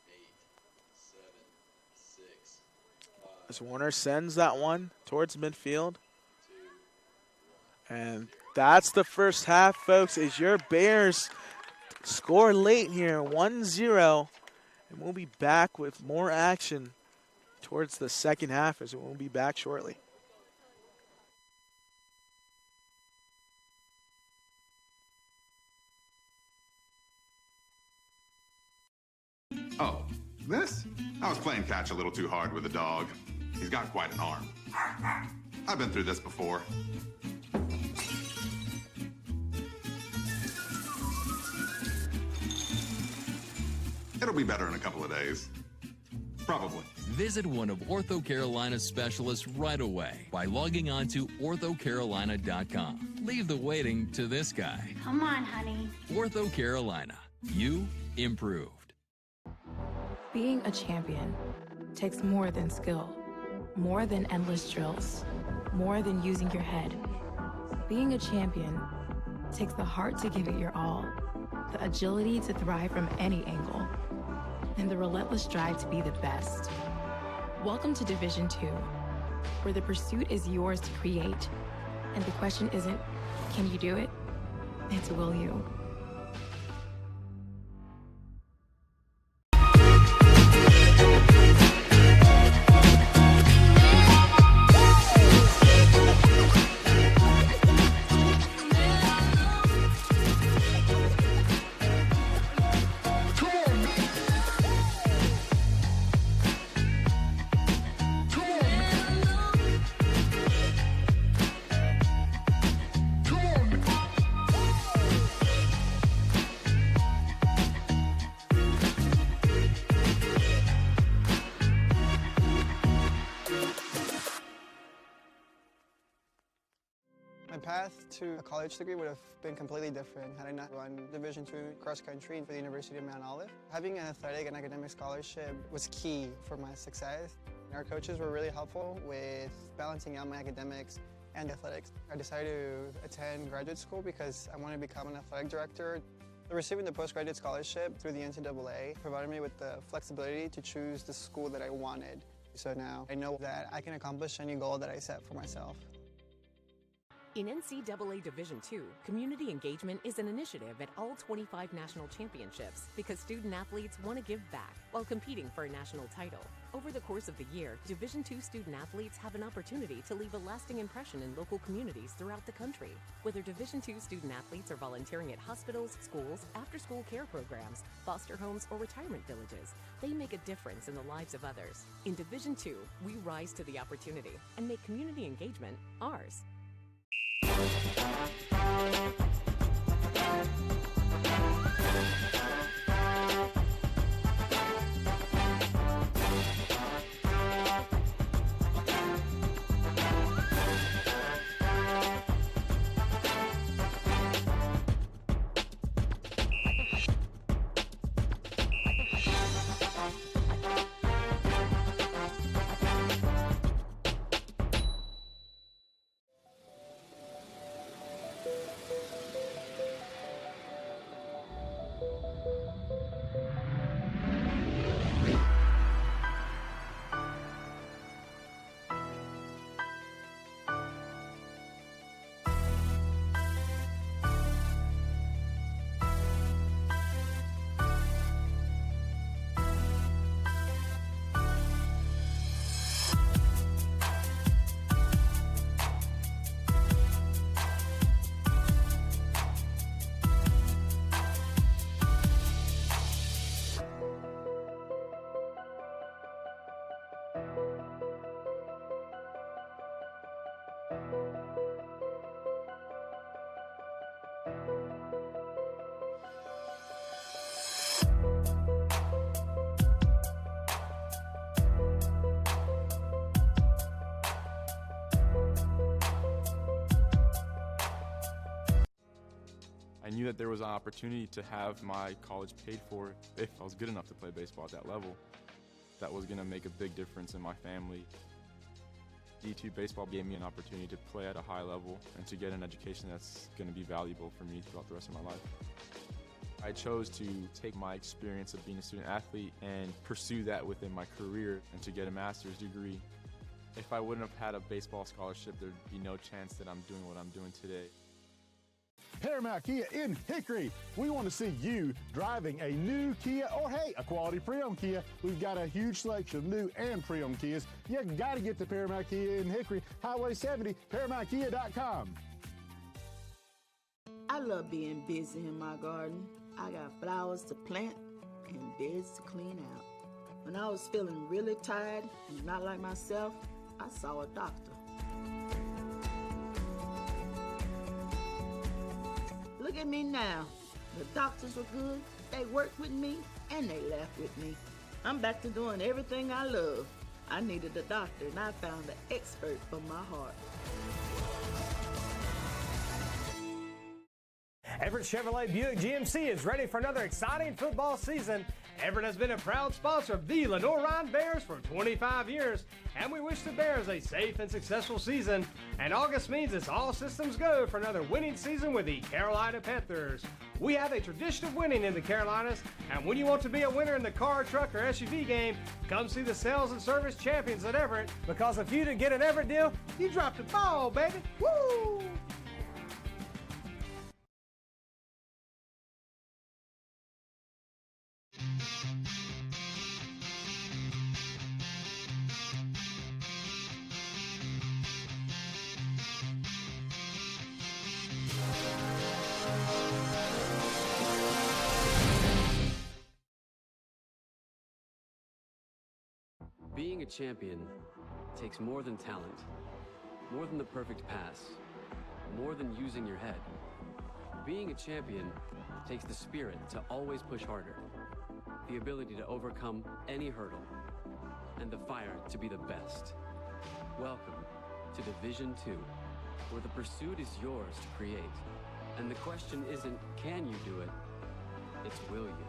B: 8, 7, 6, 5.
A: As Warner sends that one towards midfield. And that's the first half, folks, as your Bears score late here, 1-0. And we'll be back with more action towards the second half, as we'll be back shortly.
C: Oh, this? I was playing catch a little too hard with the dog. He's got quite an arm. I've been through this before. It'll be better in a couple of days. Probably.
D: Visit one of Ortho Carolina's specialists right away by logging on to orthocarolina.com. Leave the waiting to this guy.
E: Come on, honey.
D: Ortho Carolina. You improved.
F: Being a champion takes more than skill, more than endless drills, more than using your head. Being a champion takes the heart to give it your all, the agility to thrive from any angle, and the relentless drive to be the best. Welcome to Division II, where the pursuit is yours to create, and the question isn't, can you do it? It's, will you?
E: My path to a college degree would have been completely different had I not run Division II cross country for the University of Mount Olive. Having an athletic and academic scholarship was key for my success. Our coaches were really helpful with balancing out my academics and athletics. I decided to attend graduate school because I wanted to become an athletic director. Receiving the postgraduate scholarship through the NCAA provided me with the flexibility to choose the school that I wanted. So now I know that I can accomplish any goal that I set for myself.
G: In NCAA Division II, community engagement is an initiative at all 25 national championships because student athletes want to give back while competing for a national title. Over the course of the year, Division II student athletes have an opportunity to leave a lasting impression in local communities throughout the country. Whether Division II student athletes are volunteering at hospitals, schools, after-school care programs, foster homes, or retirement villages, they make a difference in the lives of others. In Division II, we rise to the opportunity and make community engagement ours.
H: I knew that there was an opportunity to have my college paid for if I was good enough to play baseball at that level. That was going to make a big difference in my family. D2 baseball gave me an opportunity to play at a high level and to get an education that's going to be valuable for me throughout the rest of my life. I chose to take my experience of being a student athlete and pursue that within my career and to get a master's degree. If I wouldn't have had a baseball scholarship, there'd be no chance that I'm doing what I'm doing today.
I: Paramount Kia in Hickory. We want to see you driving a new Kia or, hey, a quality pre-owned Kia. We've got a huge selection of new and pre-owned Kias. You got to get to Paramount Kia in Hickory, Highway 70, ParamountKia.com.
J: I love being busy in my garden. I got flowers to plant and beds to clean out. When I was feeling really tired and not like myself, I saw a doctor. Look at me now. The doctors were good, they worked with me, and they laughed with me. I'm back to doing everything I love. I needed a doctor, and I found the expert for my heart.
K: Everett Chevrolet Buick GMC is ready for another exciting football season. Everett has been a proud sponsor of the Lenoir-Rhyne Bears for 25 years, and we wish the Bears a safe and successful season. And August means it's all systems go for another winning season with the Carolina Panthers. We have a tradition of winning in the Carolinas, and when you want to be a winner in the car, truck, or SUV game, come see the sales and service champions at Everett, because if you didn't get an Everett deal, you dropped the ball, baby. Woo!
L: Being a champion takes more than talent, more than the perfect pass, more than using your head. Being a champion takes the spirit to always push harder, the ability to overcome any hurdle, and the fire to be the best. Welcome to Division 2, where the pursuit is yours to create. And the question isn't, can you do it? It's, will you?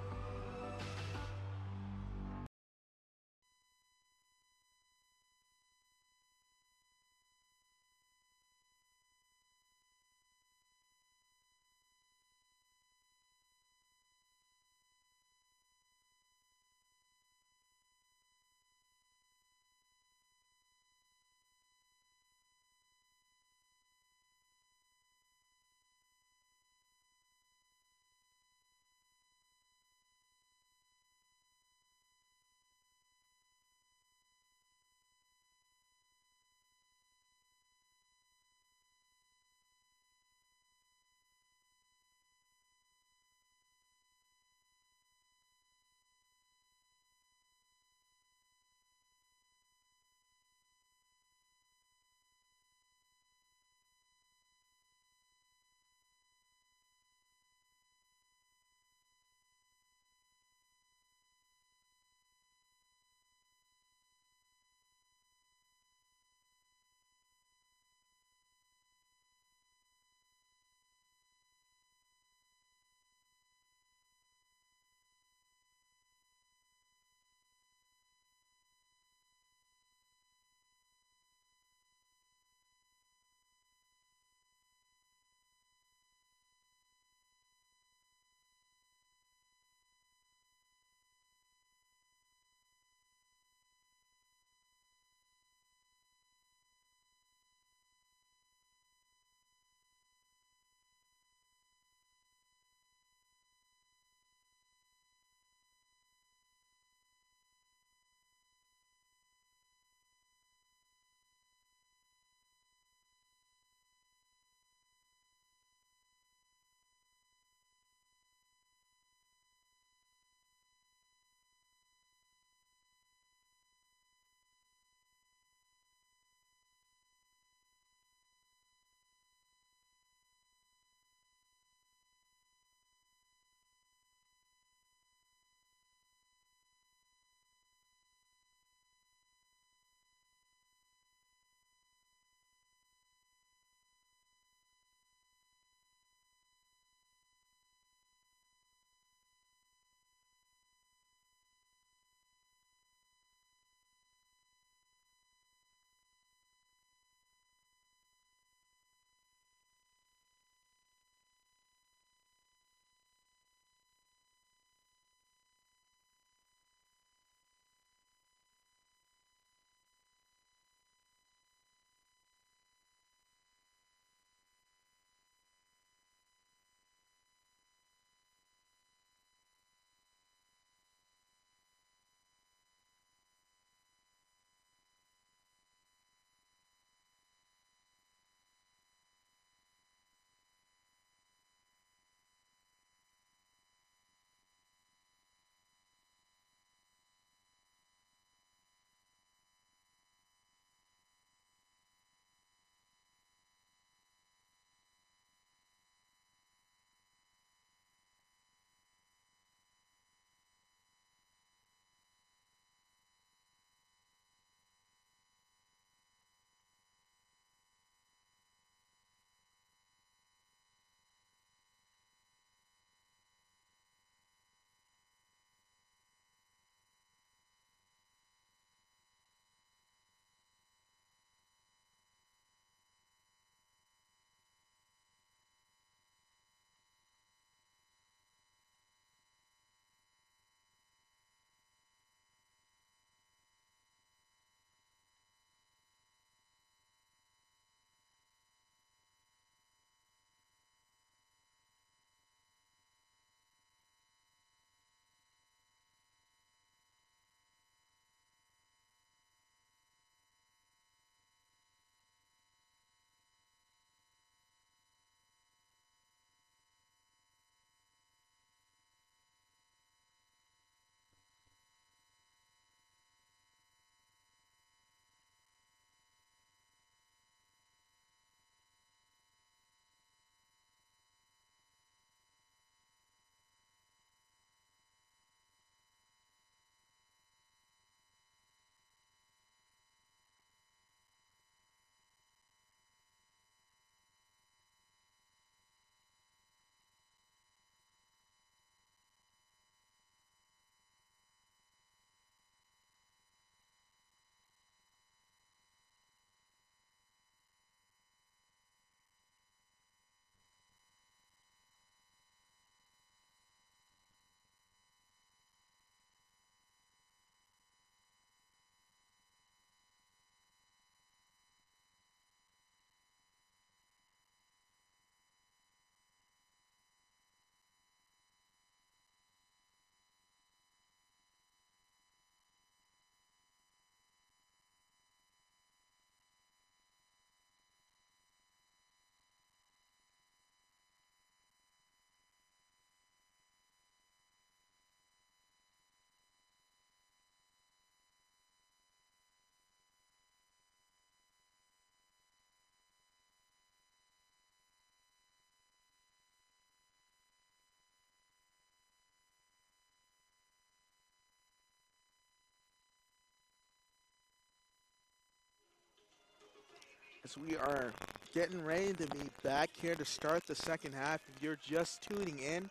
A: as we are getting ready to be back here to start the second half. If you're just tuning in,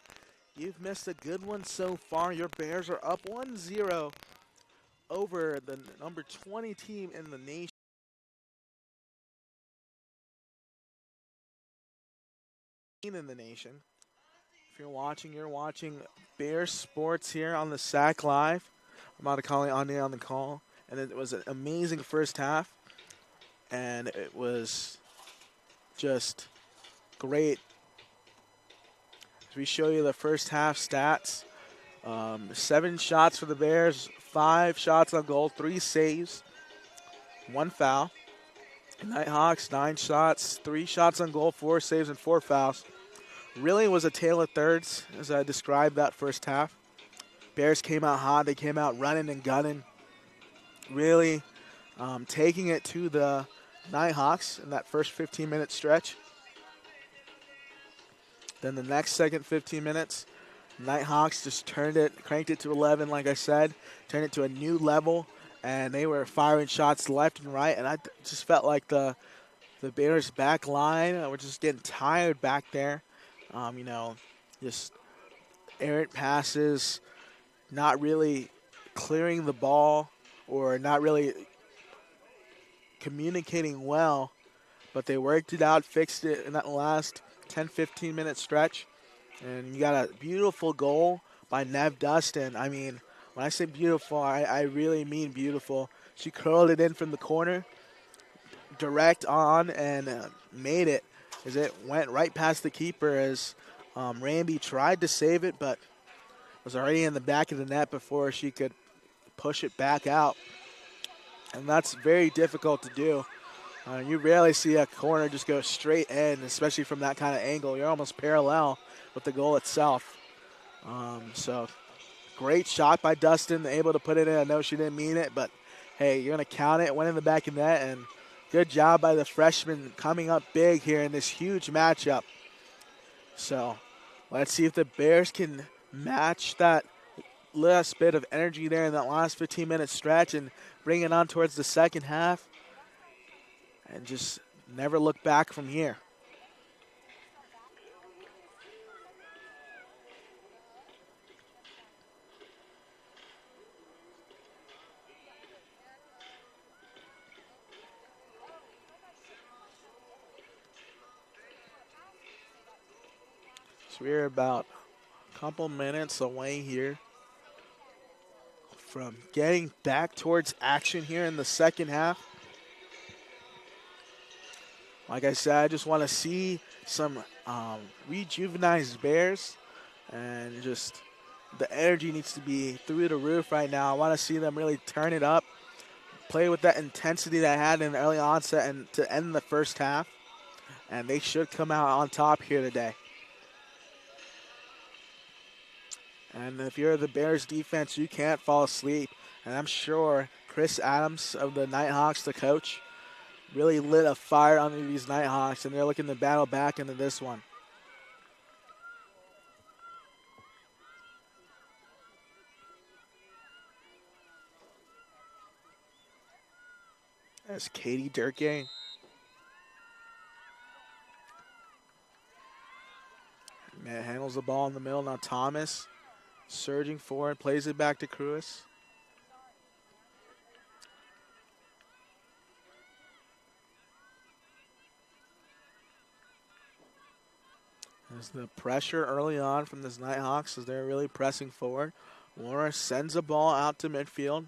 A: you've missed a good one so far. Your Bears are up 1-0 over the number 20 team in the nation. If you're watching Bears Sports here on the SAC Live. I'm out of calling on the call. And it was an amazing first half. And it was just great. As we show you the first half stats, 7 shots for the Bears, 5 shots on goal, 3 saves, 1 foul. Nighthawks, 9 shots, 3 shots on goal, 4 saves, and 4 fouls. Really was a tale of thirds as I described that first half. Bears came out hot. They came out running and gunning. Really taking it to the Nighthawks in that first 15-minute stretch. Then the next second 15 minutes, Nighthawks just cranked it to 11, like I said, turned it to a new level, and they were firing shots left and right, and I just felt like the Bears back line were just getting tired back there. Just errant passes, not really clearing the ball or not really communicating well, but they worked it out, fixed it in that last 10, 15-minute stretch. And you got a beautiful goal by Nev Dustin. I mean, when I say beautiful, I really mean beautiful. She curled it in from the corner, direct on, and made it as it went right past the keeper as Ramby tried to save it, but was already in the back of the net before she could push it back out. And that's very difficult to do. You rarely see a corner just go straight in, especially from that kind of angle. You're almost parallel with the goal itself. So great shot by Dustin, able to put it in. I know she didn't mean it, but hey, you're going to count it. Went in the back of the net, and good job by the freshman coming up big here in this huge matchup. So let's see if the Bears can match that last bit of energy there in that last 15-minute stretch and bring it on towards the second half and just never look back from here. So we're about a couple minutes away here from getting back towards action here in the second half. Like I said, I just want to see some rejuvenized Bears, and just the energy needs to be through the roof right now. I want to see them really turn it up, play with that intensity that I had in the early onset and to end the first half, and they should come out on top here today. And if you're the Bears defense, you can't fall asleep. And I'm sure Chris Adams of the Nighthawks, the coach, really lit a fire under these Nighthawks, and they're looking to battle back into this one. That's Katie Durkay. Man handles the ball in the middle. Now Thomas surging forward, plays it back to Cruz. There's the pressure early on from this Nighthawks as they're really pressing forward. Warner sends a ball out to midfield.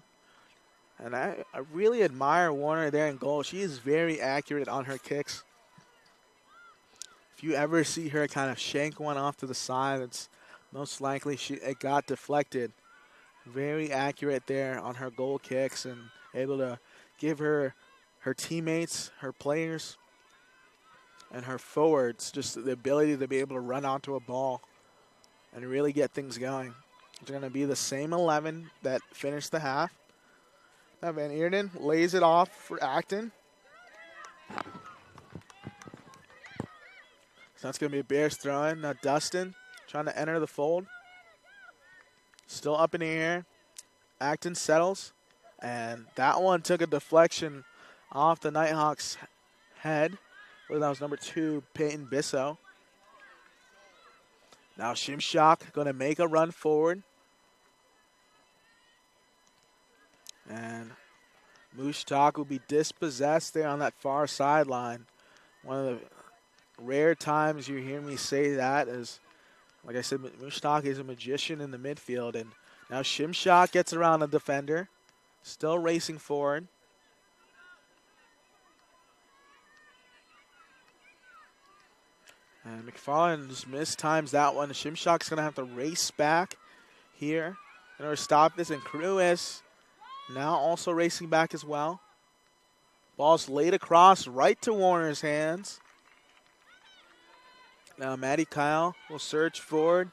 A: And I really admire Warner there in goal. She is very accurate on her kicks. If you ever see her kind of shank one off to the side, it's most likely it got deflected. Very accurate there on her goal kicks and able to give her teammates, her players, and her forwards just the ability to be able to run onto a ball and really get things going. It's going to be the same 11 that finished the half. Now Van Eerden lays it off for Acton. So that's going to be a Bears throw-in. Now Dustin trying to enter the fold. Still up in the air. Acton settles. And that one took a deflection off the Nighthawks head. Well, that was number 2, Peyton Bisso. Now Shimshak going to make a run forward. And Mushtak will be dispossessed there on that far sideline. One of the rare times you hear me say that is, like I said, Mushtak is a magician in the midfield. And now Shimshak gets around the defender. Still racing forward. And McFarland just mistimes that one. Shimshak's going to have to race back here in order to stop this. And Cruz now also racing back as well. Ball's laid across right to Warner's hands. Now Maddie Kyle will surge forward.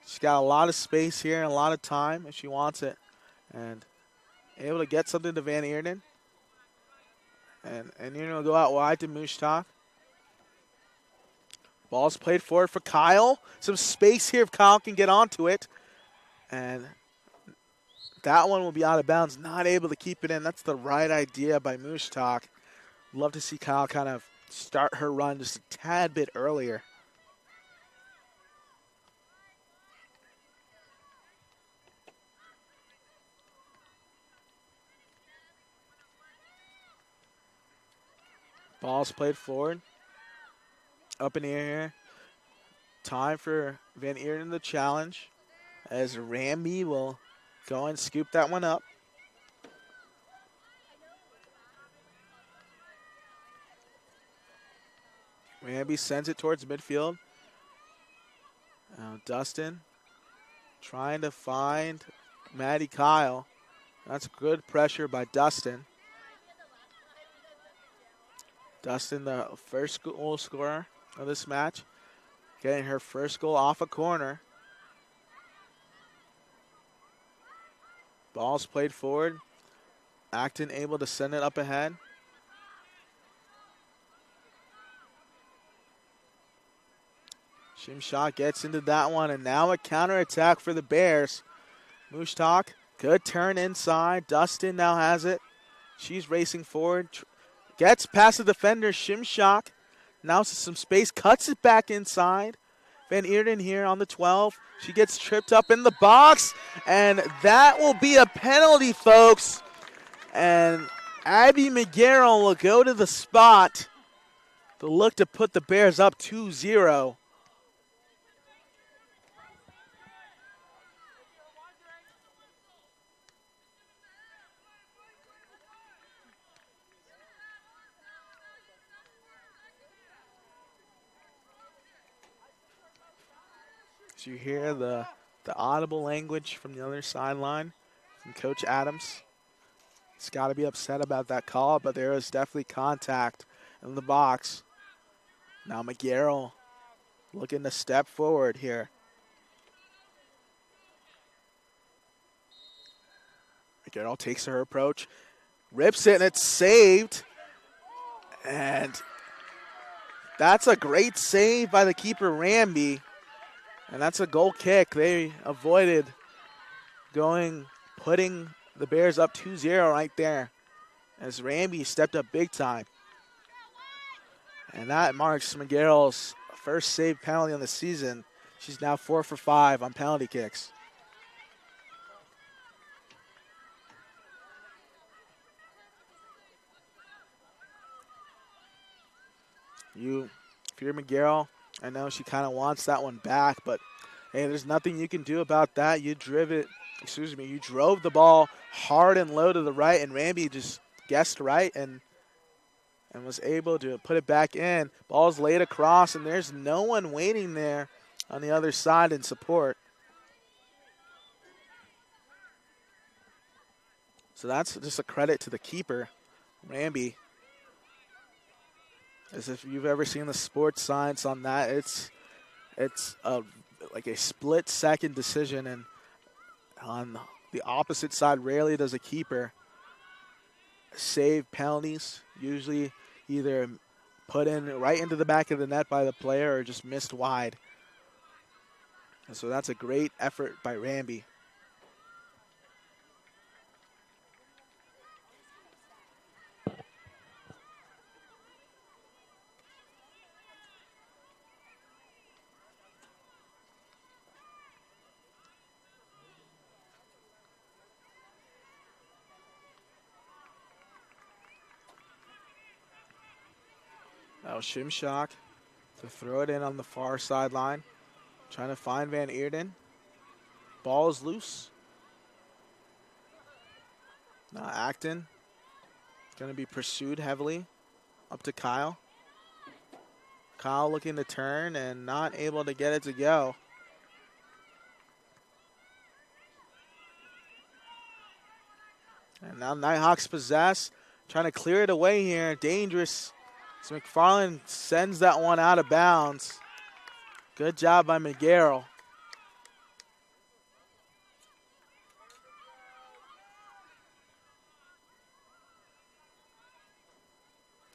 A: She's got a lot of space here and a lot of time if she wants it. And able to get something to Van Eerden. And Eerden will go out wide to Mushtak. Ball's played forward for Kyle. Some space here if Kyle can get onto it. And that one will be out of bounds. Not able to keep it in. That's the right idea by Mushtak. Love to see Kyle kind of start her run just a tad bit earlier. Ball's played forward. Up in the air. Time for Van Eerden to challenge as Ramby will go and scoop that one up. Ramby sends it towards midfield. Now Dustin trying to find Maddie Kyle. That's good pressure by Dustin. Dustin, the first goal scorer of this match, getting her first goal off a corner. Ball's played forward. Acton able to send it up ahead. Shimshak gets into that one, and now a counterattack for the Bears. Mushtak, good turn inside. Dustin now has it. She's racing forward. Gets past the defender, Shimshak. Now some space, cuts it back inside. Van Eerden here on the 12. She gets tripped up in the box, and that will be a penalty, folks. And Abby McGarrell will go to the spot to look to put the Bears up 2-0. So you hear the audible language from the other sideline from Coach Adams. He's got to be upset about that call, but there is definitely contact in the box. Now McGarrell looking to step forward here. McGarrell takes her approach, rips it, and it's saved. And that's a great save by the keeper, Ramby. And that's a goal kick. They avoided putting the Bears up 2-0 right there as Ramby stepped up big time. And that marks McGarrell's first save penalty on the season. She's now 4 for 5 on penalty kicks. If you're McGarrell, I know she kind of wants that one back, but hey, there's nothing you can do about that. You drove the ball hard and low to the right, and Ramby just guessed right and was able to put it back in. Ball's laid across, and there's no one waiting there on the other side in support. So that's just a credit to the keeper, Ramby. As if you've ever seen the sports science on that, it's like a split-second decision, and on the opposite side, rarely does a keeper save penalties. Usually either put in right into the back of the net by the player or just missed wide. And so that's a great effort by Ramby. Now Shimshock to throw it in on the far sideline. Trying to find Van Eerden. Ball is loose. Now Acton. Going to be pursued heavily. Up to Kyle. Kyle looking to turn and not able to get it to go. And now Nighthawks possess. Trying to clear it away here. Dangerous. So McFarland sends that one out of bounds. Good job by McGarrell.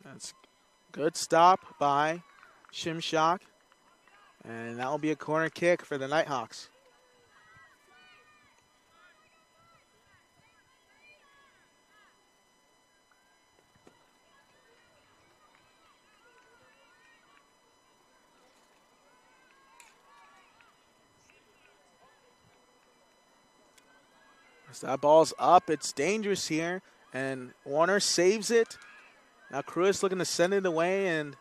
A: That's good stop by Shimshock. And that will be a corner kick for the Nighthawks. As that ball's up, it's dangerous here. And Warner saves it. Now Cruz looking to send it away, and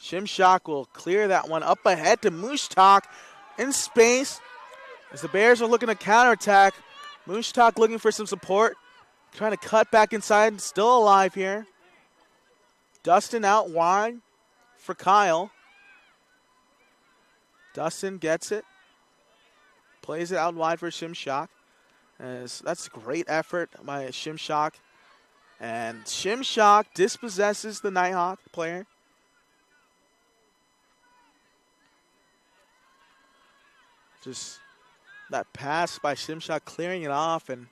A: Shimshock will clear that one up ahead to Mushtak in space. As the Bears are looking to counterattack, Mushtak looking for some support. Trying to cut back inside, still alive here. Dustin out wide for Kyle. Dustin gets it. Plays it out wide for Shimshock. That's a great effort by Shimshock. And Shimshock dispossesses the Nighthawk player. Just that pass by Shimshock clearing it off and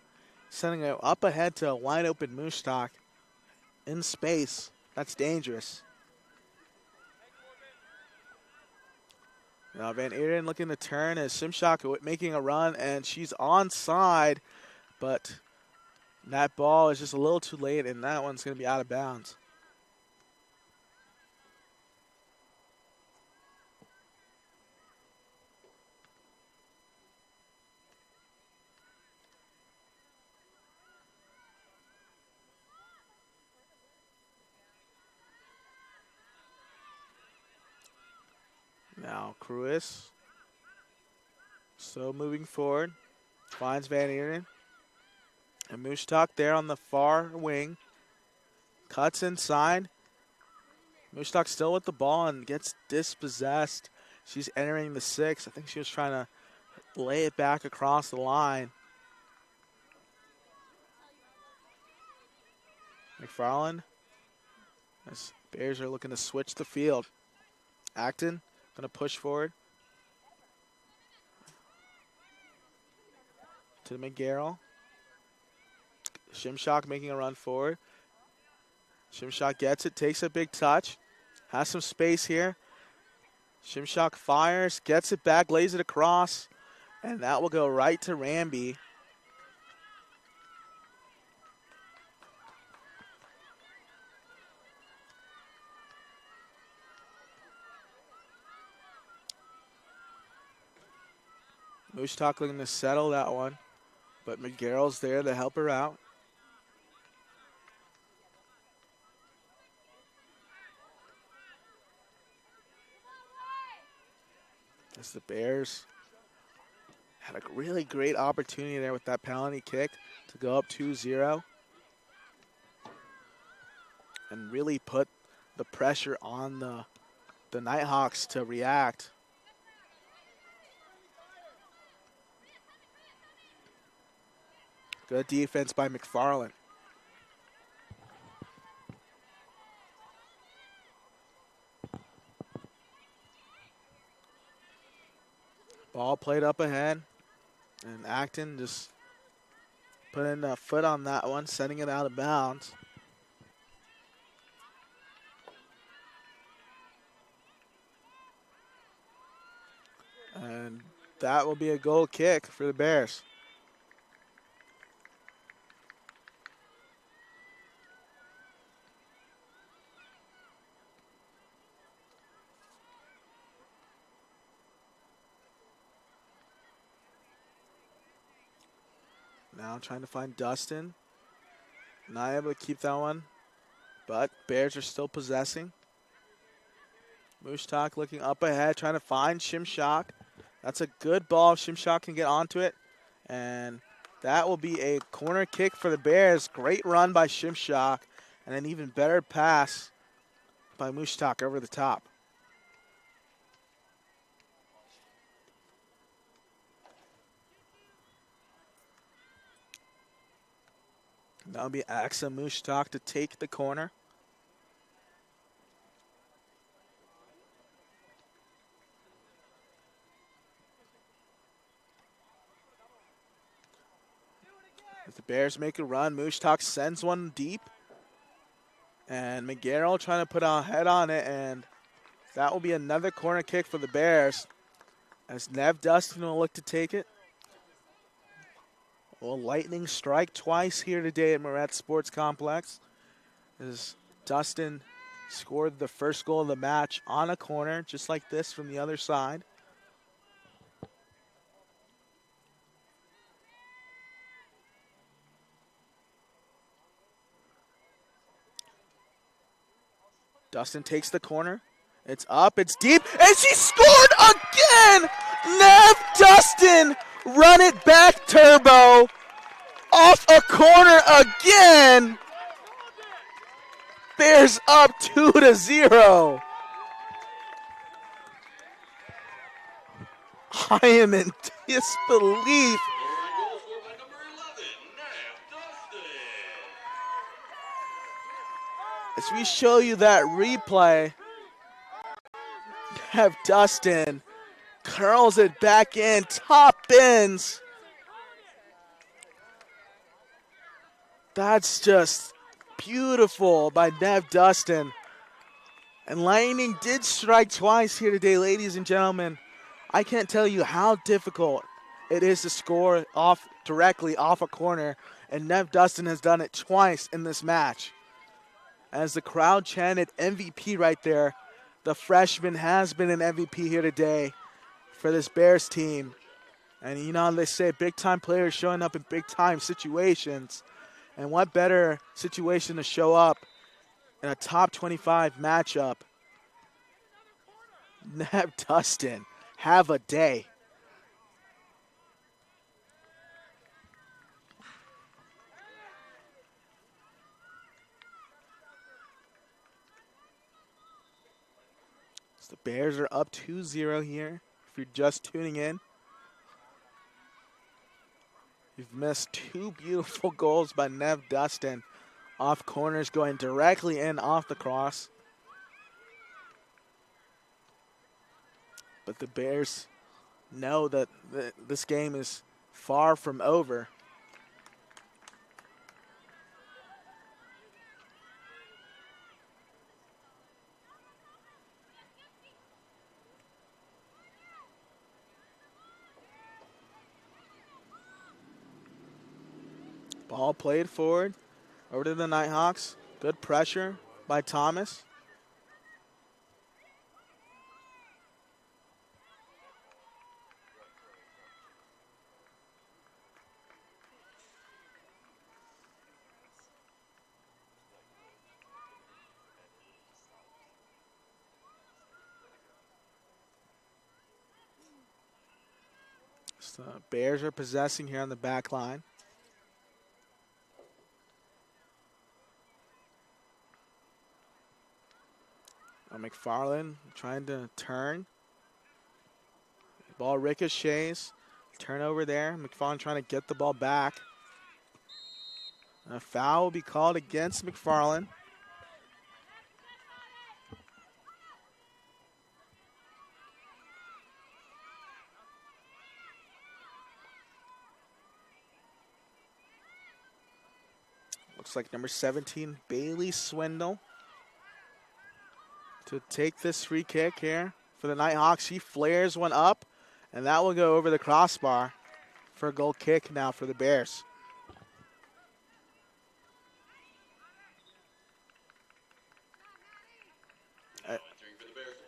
A: sending it up ahead to a wide open Mushtak in space. That's dangerous. Now Van Eerden looking to turn as Shimshock making a run, and she's onside, but that ball is just a little too late, and that one's going to be out of bounds. Now Cruz, so moving forward, finds Van Eerden. And Mushtak there on the far wing. Cuts inside. Mushtak still with the ball and gets dispossessed. She's entering the 6. I think she was trying to lay it back across the line. McFarland. As Bears are looking to switch the field. Acton going to push forward. To McGarrell. Shimshock making a run forward. Shimshock gets it, takes a big touch. Has some space here. Shimshock fires, gets it back, lays it across. And that will go right to Ramby. Mushtak looking to settle that one. But McGarrell's there to help her out. As the Bears had a really great opportunity there with that penalty kick to go up 2-0 and really put the pressure on the Nighthawks to react. Good defense by McFarland. Ball played up ahead, and Acton just put in a foot on that one, sending it out of bounds. And that will be a goal kick for the Bears. Now trying to find Dustin. Not able to keep that one, but Bears are still possessing. Mushtak looking up ahead, trying to find Shimshak. That's a good ball if Shimshak can get onto it. And that will be a corner kick for the Bears. Great run by Shimshak. And an even better pass by Mushtak over the top. That'll be Axa Mushtak to take the corner. As the Bears make a run, Mushtak sends one deep. And McGarrell trying to put a head on it, and that will be another corner kick for the Bears. As Nev Dustin will look to take it. Well, lightning strike twice here today at Moretz Sports Complex. As Dustin scored the first goal of the match on a corner, just like this from the other side. Dustin takes the corner. It's up, it's deep, and she scored again! Nev Dustin, run it back turbo, off a corner again! Bears up 2-0. I am in disbelief. As we show you that replay, Nev Dustin curls it back in, top bins. That's just beautiful by Nev Dustin. And Lightning did strike twice here today, ladies and gentlemen. I can't tell you how difficult it is to score directly off a corner, and Nev Dustin has done it twice in this match. As the crowd chanted MVP right there, the freshman has been an MVP here today for this Bears team. And you know, they say big-time players showing up in big-time situations. And what better situation to show up in a top 25 matchup? Nev Dustin, have a day. So the Bears are up 2-0 here, if you're just tuning in. You've missed two beautiful goals by Nev Dustin. Off corners going directly in off the cross. But the Bears know that this game is far from over. Ball played forward, over to the Nighthawks. Good pressure by Thomas. So Bears are possessing here on the back line. McFarland trying to turn. Ball ricochets. Turnover there. McFarland trying to get the ball back. A foul will be called against McFarland. Looks like number 17, Bailey Swindle, to take this free kick here for the Nighthawks. He flares one up, and that will go over the crossbar for a goal kick now for the Bears.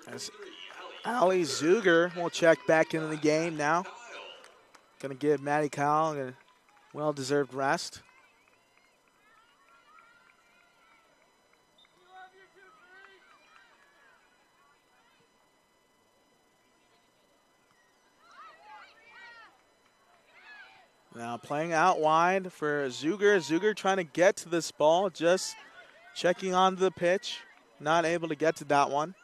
A: As Ali Zuger will check back into the game now. Going to give Maddie Kyle a well-deserved rest. Now playing out wide for Zuger. Zuger trying to get to this ball, just checking onto the pitch. Not able to get to that one.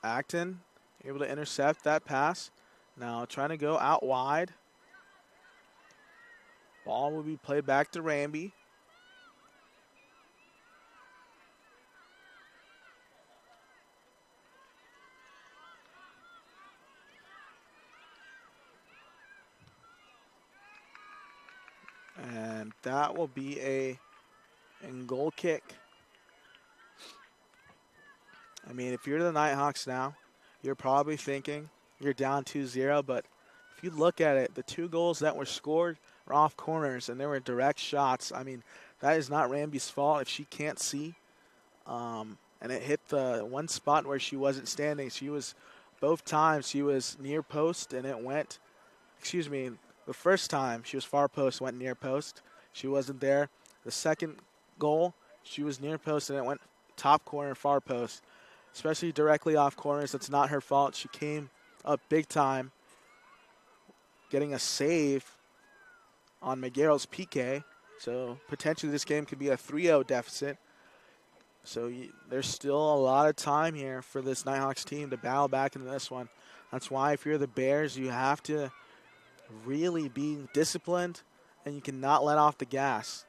A: Acton able to intercept that pass. Now trying to go out wide. Ball will be played back to Ramby. And that will be a goal kick. I mean, if you're the Nighthawks now, you're probably thinking you're down 2-0, but if you look at it, the 2 goals that were scored are off corners, and they were direct shots. I mean, that is not Ramby's fault if she can't see. And it hit the one spot where she wasn't standing. Both times she was near post, and it went, the first time she was far post, went near post. She wasn't there. The second goal, she was near post, and it went top corner, far post. Especially directly off corners, that's not her fault. She came up big time, getting a save on McGarrell's PK. So potentially this game could be a 3-0 deficit. So there's still a lot of time here for this Nighthawks team to battle back into this one. That's why if you're the Bears, you have to really be disciplined, and you cannot let off the gas.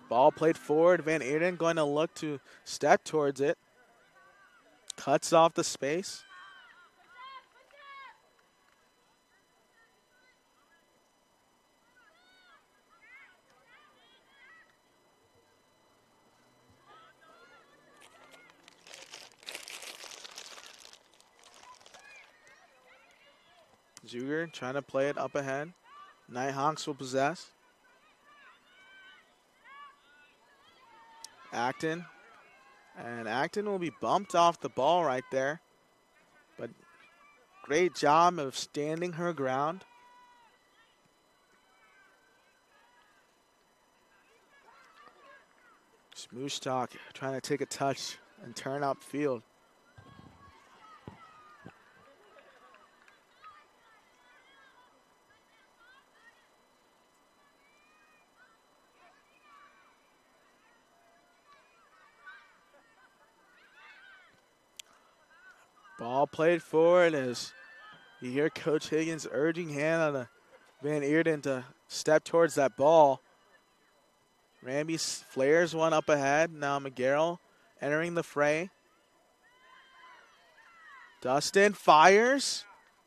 A: Ball played forward. Van Eerden going to look to step towards it. Cuts off the space. Zuger trying to play it up ahead. Nighthawks will possess. Acton. And Acton will be bumped off the ball right there. But great job of standing her ground. Smooshtalk trying to take a touch and turn upfield. Ball played forward as you hear Coach Higgins' urging hand on Van Eerden to step towards that ball. Ramby flares one up ahead. Now McGarrell entering the fray. Dustin fires,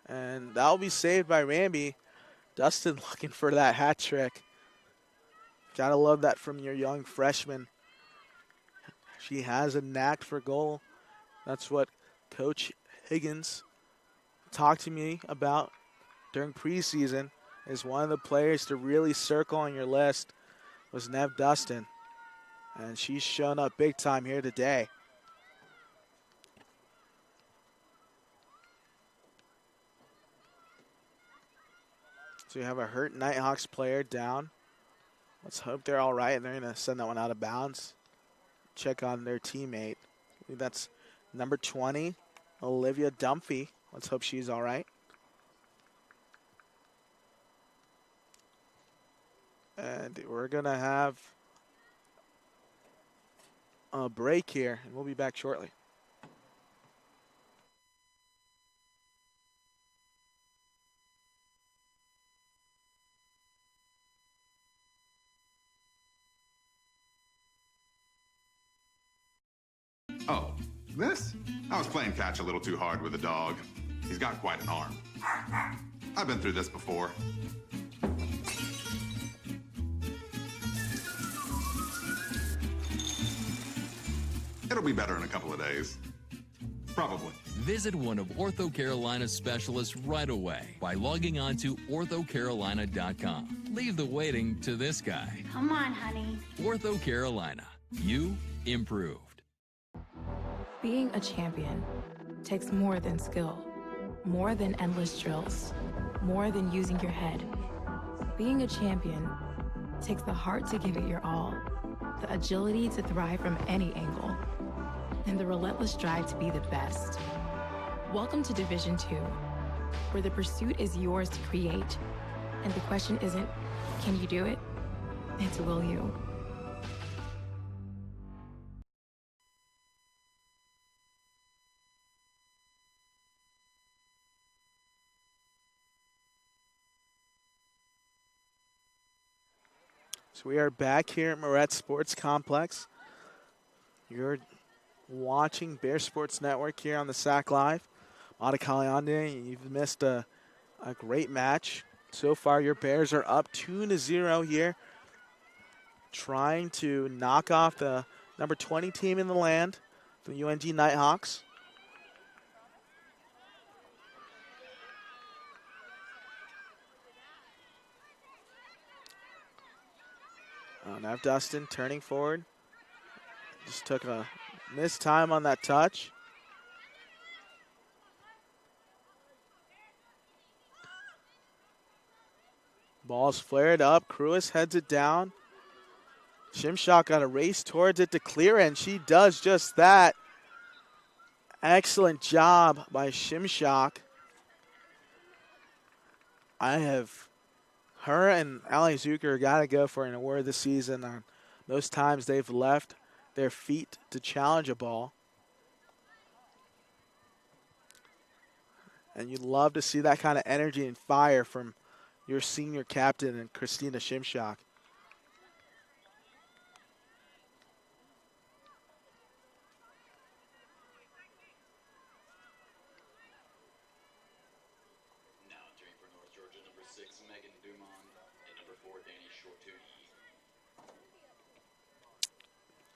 A: and that will be saved by Ramby. Dustin looking for that hat trick. Gotta love that from your young freshman. She has a knack for goal. That's what Coach Higgins talked to me about during preseason, is one of the players to really circle on your list was Nev Dustin. And she's shown up big time here today. So you have a hurt Nighthawks player down. Let's hope they're all right, and they're going to send that one out of bounds. Check on their teammate. I think that's number 20, Olivia Dumphy. Let's hope she's all right. And we're going to have a break here, and we'll be back shortly.
C: Oh, this? I was playing catch a little too hard with the dog. He's got quite an arm. I've been through this before. It'll be better in a couple of days. Probably.
D: Visit one of Ortho Carolina's specialists right away by logging on to orthocarolina.com. Leave the waiting to this guy.
M: Come on, honey.
D: Ortho Carolina. You improved.
F: Being a champion takes more than skill, more than endless drills, more than using your head. Being a champion takes the heart to give it your all, the agility to thrive from any angle, and the relentless drive to be the best. Welcome to Division 2, where the pursuit is yours to create, and the question isn't, can you do it? It's will you?
A: So we are back here at Moret Sports Complex. You're watching Bear Sports Network here on the SAC Live. Matakaliande, you've missed a great match. So far, your Bears are up 2-0 here, trying to knock off the number 20 team in the land, the UNG Nighthawks. Now Dustin turning forward. Just took a missed time on that touch. Ball's flared up. Cruis heads it down. Shimshock got a race towards it to clear it, and she does just that. Excellent job by Shimshock. Her and Ali Zucker got to go for an award this season on those times they've left their feet to challenge a ball. And you'd love to see that kind of energy and fire from your senior captain and Christina Shimshock.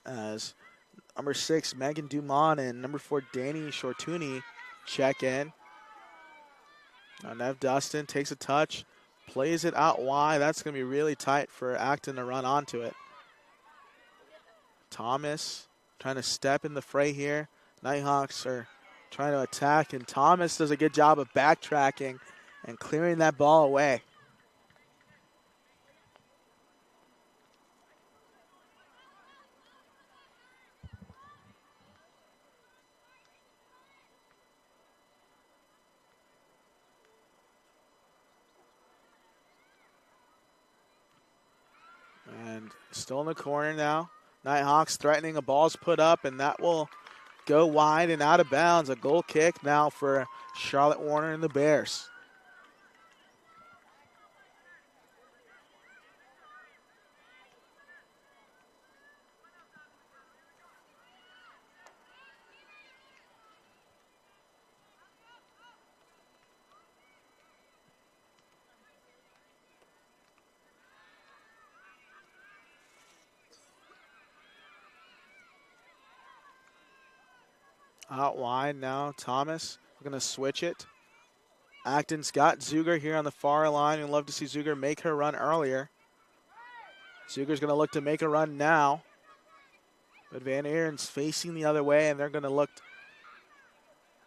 A: As number 6, Megan Dumont, and number 4, Danny Shortuni check in. Now Nev Dustin takes a touch, plays it out wide. That's going to be really tight for Acton to run onto it. Thomas trying to step in the fray here. Nighthawks are trying to attack, and Thomas does a good job of backtracking and clearing that ball away. And still in the corner now. Nighthawks threatening, a ball's put up, and that will go wide and out of bounds. A goal kick now for Charlotte Warner and the Bears. Out wide now, Thomas. We're going to switch it. Acton's got Zuger here on the far line. We'd love to see Zuger make her run earlier. Zuger's going to look to make a run now. But Van Aaron's facing the other way, and they're going to look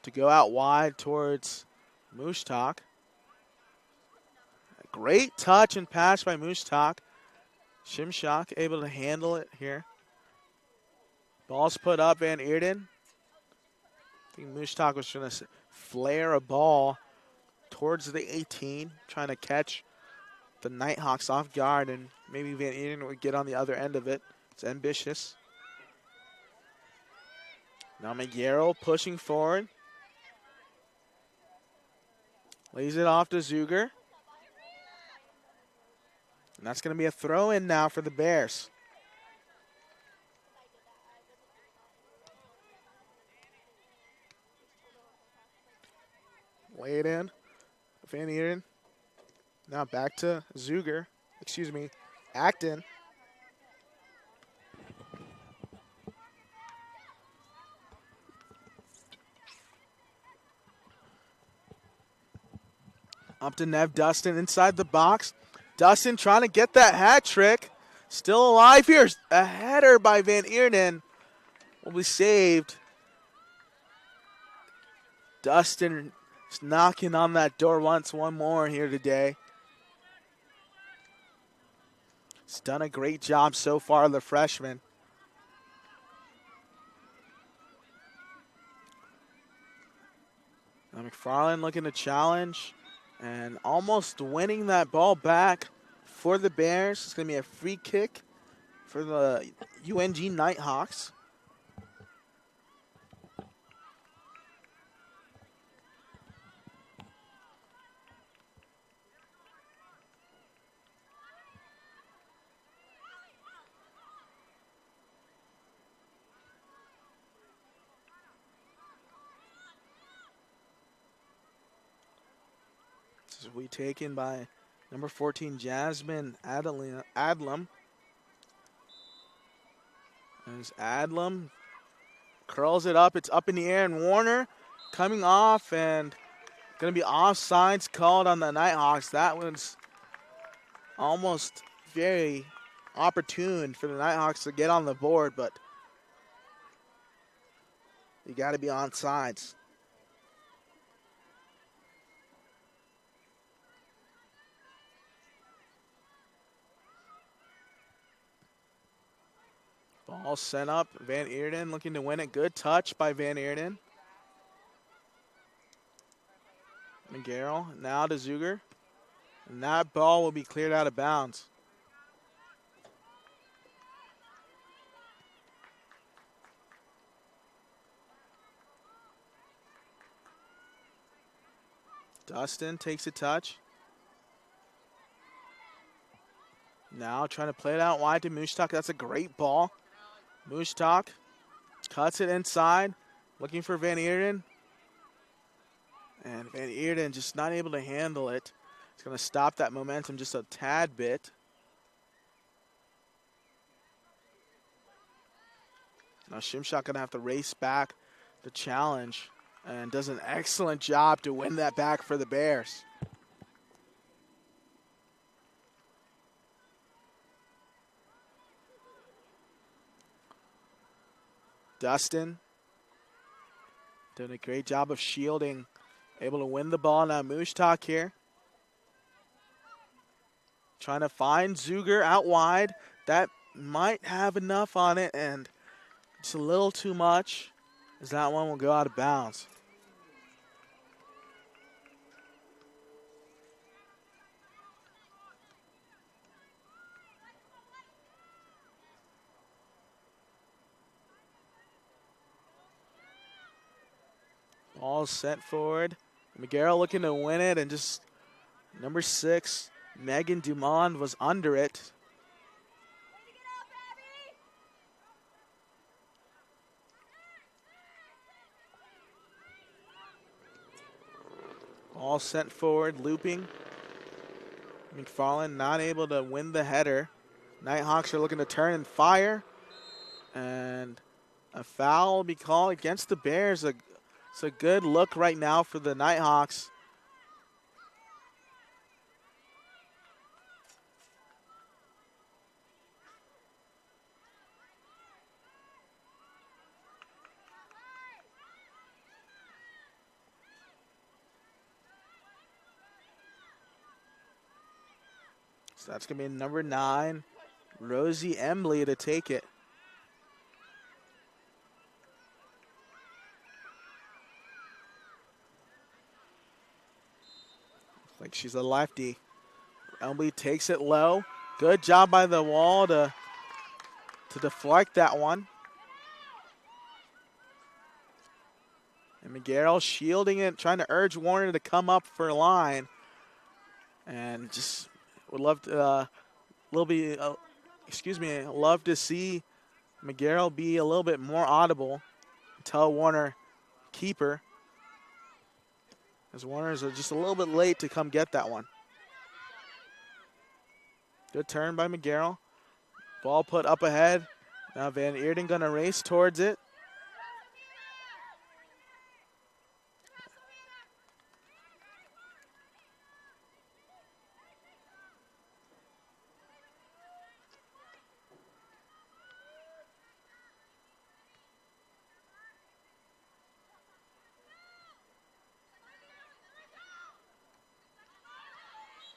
A: to go out wide towards Mushtak. A great touch and pass by Mushtak. Shimshock able to handle it here. Ball's put up, Van Eerden. I think Mushtak was trying to flare a ball towards the 18, trying to catch the Nighthawks off guard, and maybe Van Eden would get on the other end of it. It's ambitious. Now McGarrell pushing forward. Lays it off to Zuger. And that's going to be a throw-in now for the Bears. Lay it in. Van Eden. Now back to Zuger. Excuse me, Acton. Up to Nev Dustin inside the box. Dustin trying to get that hat trick. Still alive here. A header by Van Eerden will be saved. Dustin knocking on that door one more here today. He's done a great job so far, the freshman. Now McFarland looking to challenge and almost winning that ball back for the Bears. It's going to be a free kick for the UNG Nighthawks. This will be taken by number 14, Jasmine Adlam. As Adlam curls it up, it's up in the air, and Warner coming off, and going to be offsides called on the Nighthawks. That was almost very opportune for the Nighthawks to get on the board, but you got to be onside. Ball sent up. Van Eerden looking to win it. Good touch by Van Eerden. McGarrell now to Zuger. And that ball will be cleared out of bounds. Dustin takes a touch. Now trying to play it out wide to Mushtak. That's a great ball. Mushtak cuts it inside. Looking for Van Eerden. And Van Eerden just not able to handle it. It's going to stop that momentum just a tad bit. Now Shimshot going to have to race back the challenge and does an excellent job to win that back for the Bears. Dustin doing a great job of shielding, able to win the ball. Now Mushtak here. Trying to find Zuger out wide. That might have enough on it, and it's a little too much, as that one will go out of bounds. Ball sent forward. McGarrell looking to win it, and just number 6, Megan Dumond was under it. Ball sent forward, looping. McFarland not able to win the header. Nighthawks are looking to turn and fire. And a foul will be called against the Bears. It's a good look right now for the Nighthawks. So that's going to be number 9, Rosie Embley, to take it. Like she's a lefty. Embley takes it low. Good job by the wall to deflect that one. And McGarrell shielding it, trying to urge Warner to come up for a line. And just would love to love to see McGarrell be a little bit more audible. Tell Warner, keeper. As Warner's just a little bit late to come get that one. Good turn by McGarrell. Ball put up ahead. Now Van Eerden gonna race towards it.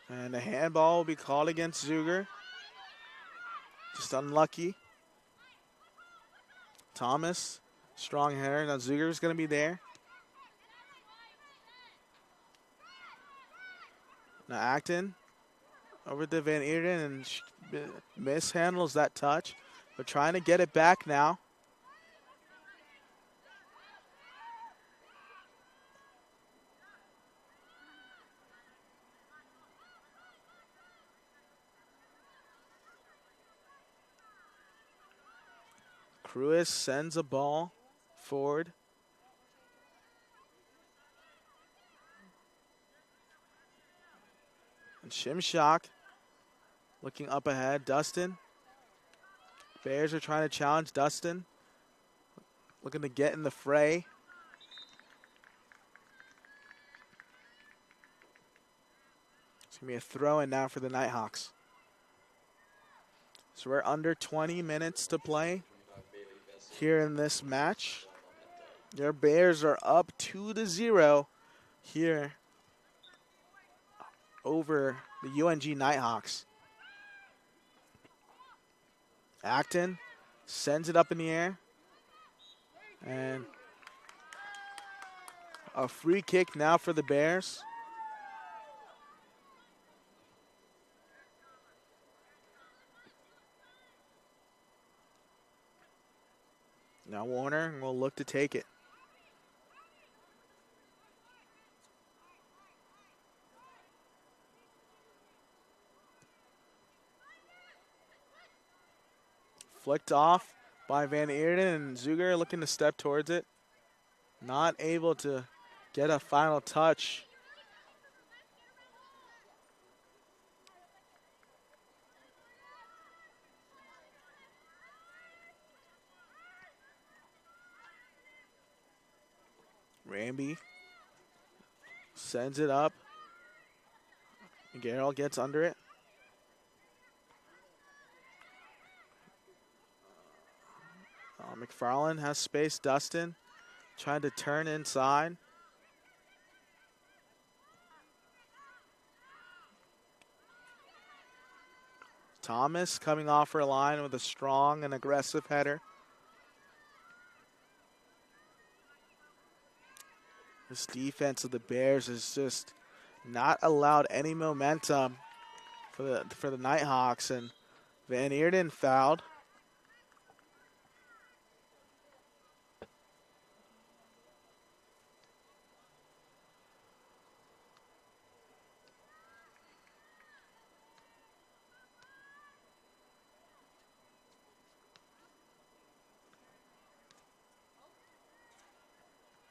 A: And the handball will be called against Zuger. Just unlucky. Thomas, strong hitter. Now Zuger's going to be there. Now Acton over to Van Eerden and mishandles that touch. But trying to get it back now. Cruz sends a ball forward. And Shimshock looking up ahead. Dustin. Bears are trying to challenge Dustin. Looking to get in the fray. It's going to be a throw-in now for the Nighthawks. So we're under 20 minutes to play here in this match. Your Bears are up 2-0 here over the UNG Nighthawks. Acton sends it up in the air. And a free kick now for the Bears. Now Warner will look to take it. Flicked off by Van Eerden, and Zuger looking to step towards it. Not able to get a final touch. Ramby sends it up. Garrell gets under it. McFarland has space. Dustin trying to turn inside. Thomas coming off her line with a strong and aggressive header. This defense of the Bears has just not allowed any momentum for the Nighthawks, and Van Eerden fouled.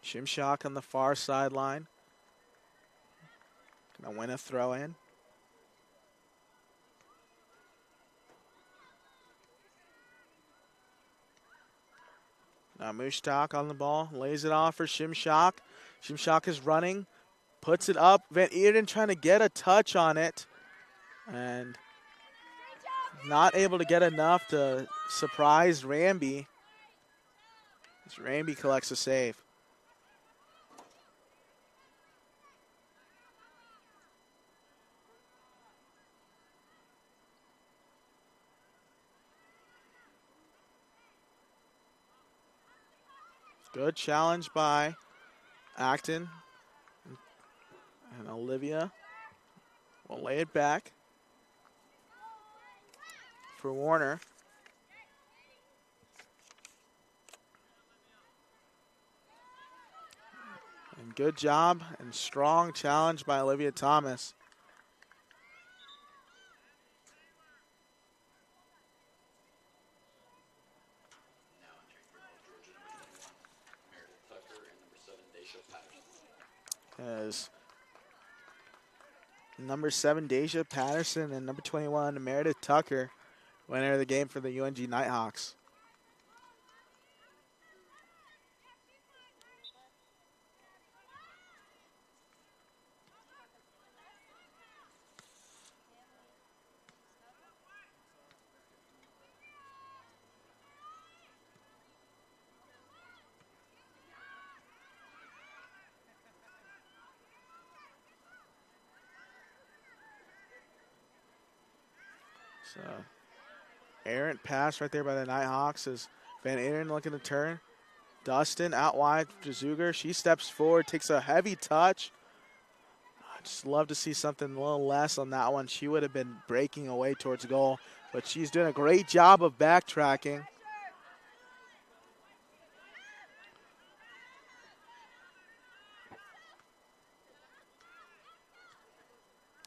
A: Shimshock on the far sideline. Gonna win a throw in. Now Mushtak on the ball, lays it off for Shimshock. Shimshock is running, puts it up. Van Eerden trying to get a touch on it, and not able to get enough to surprise Ramby. As Ramby collects a save. Good challenge by Acton. And Olivia will lay it back for Warner. And good job and strong challenge by Olivia Thomas. As number 7, Deja Patterson, and number 21, Meredith Tucker, winner of the game for the UNG Nighthawks. So Errant pass right there by the Nighthawks as Van Aaron looking to turn. Dustin out wide to Zuger. She steps forward, takes a heavy touch. I just love to see something a little less on that one. She would have been breaking away towards goal, but she's doing a great job of backtracking.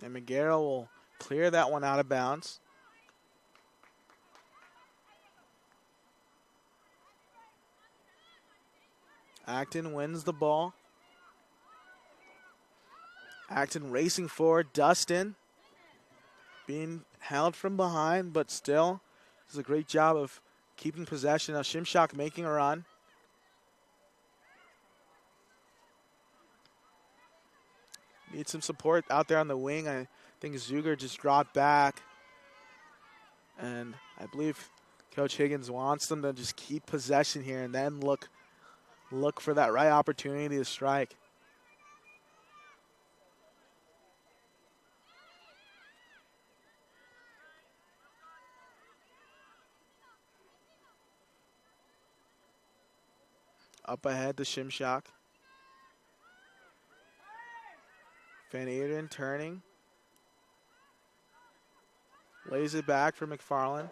A: And McGarrell will clear that one out of bounds. Acton wins the ball. Acton racing forward. Dustin being held from behind, but still does a great job of keeping possession. Now Shimshak making a run. Need some support out there on the wing. I think Zuger just dropped back. And I believe Coach Higgins wants them to just keep possession here and then look for that right opportunity to strike. Up ahead to Shimshak. Van Eden turning. Lays it back for McFarland.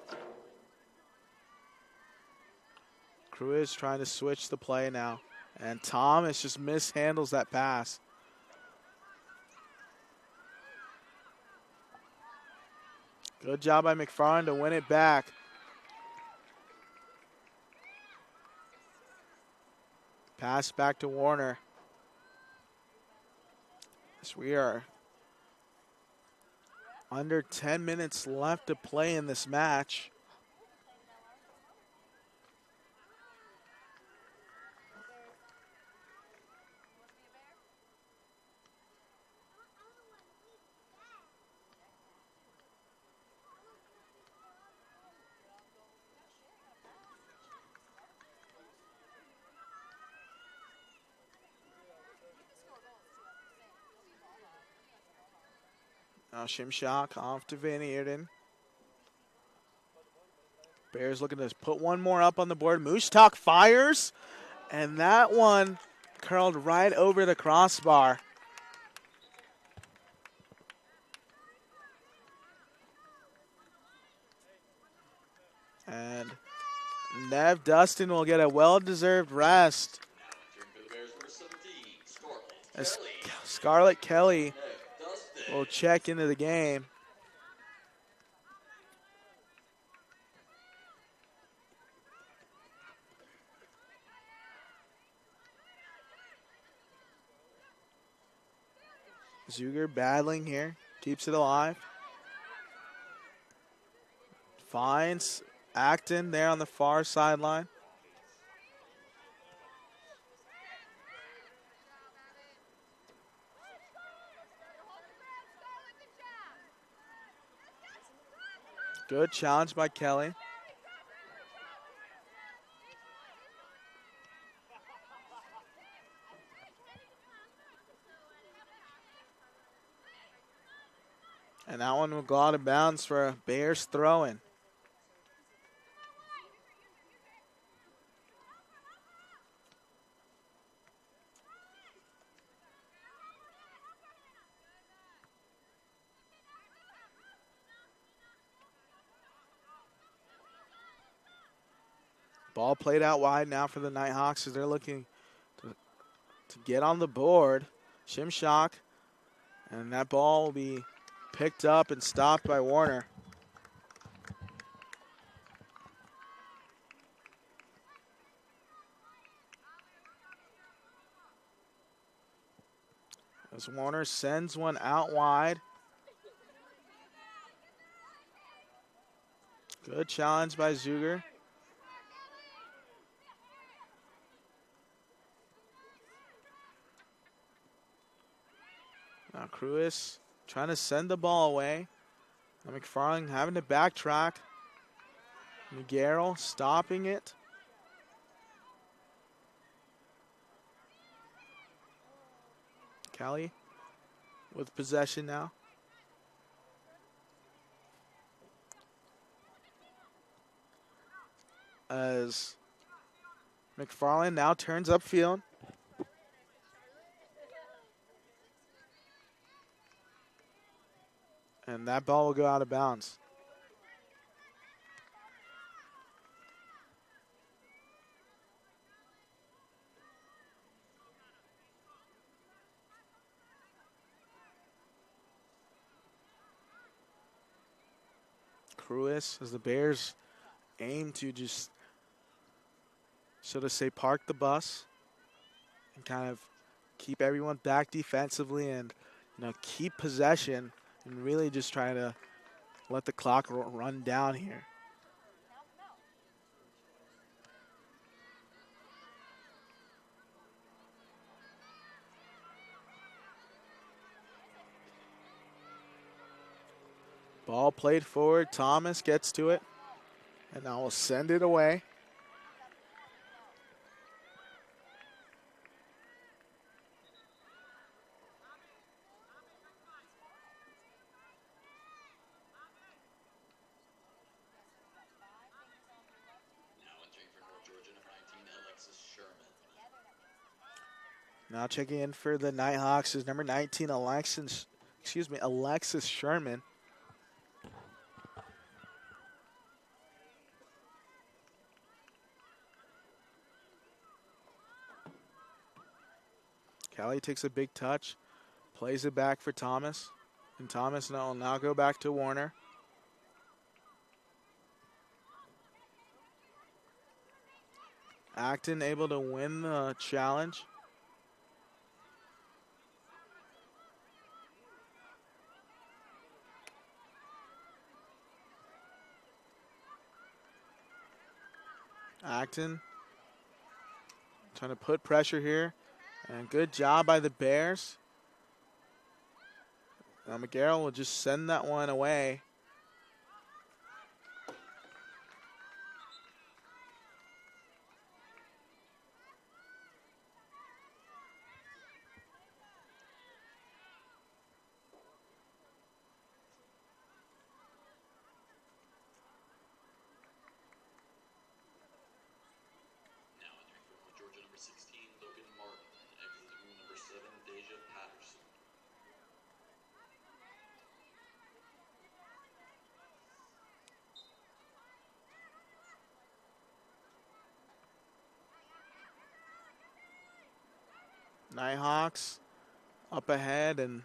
A: Cruz trying to switch the play now. And Thomas just mishandles that pass. Good job by McFarland to win it back. Pass back to Warner. As we are under 10 minutes left to play in this match. Now Shimshak off to Van Eerden. Bears looking to put one more up on the board. Mushtak fires, and that one curled right over the crossbar. And Nev Dustin will get a well-deserved rest. As Scarlett Kelly will check into the game. Zuger battling here, keeps it alive. Finds Acton there on the far sideline. Good challenge by Kelly. And that one will go out of bounds for a Bears throw-in. Ball played out wide now for the Nighthawks as they're looking to get on the board. Shimshak, and that ball will be picked up and stopped by Warner. As Warner sends one out wide. Good challenge by Zuger. Now Cruz trying to send the ball away. Now McFarland having to backtrack. McGarrell stopping it. Kelly with possession now. as McFarland now turns upfield. And that ball will go out of bounds. Cruz, as the Bears aim to just, so to say, park the bus and kind of keep everyone back defensively and, keep possession and really just try to let the clock run down here. Ball played forward. Thomas gets to it. And now we'll send it away. Now checking in for the Nighthawks is number 19, Alexis Sherman. Kelly takes a big touch, plays it back for Thomas, and Thomas will now go back to Warner. Acton able to win the challenge. Acton trying to put pressure here. And good job by the Bears. Now McGarrell will just send that one away. Nighthawks up ahead, and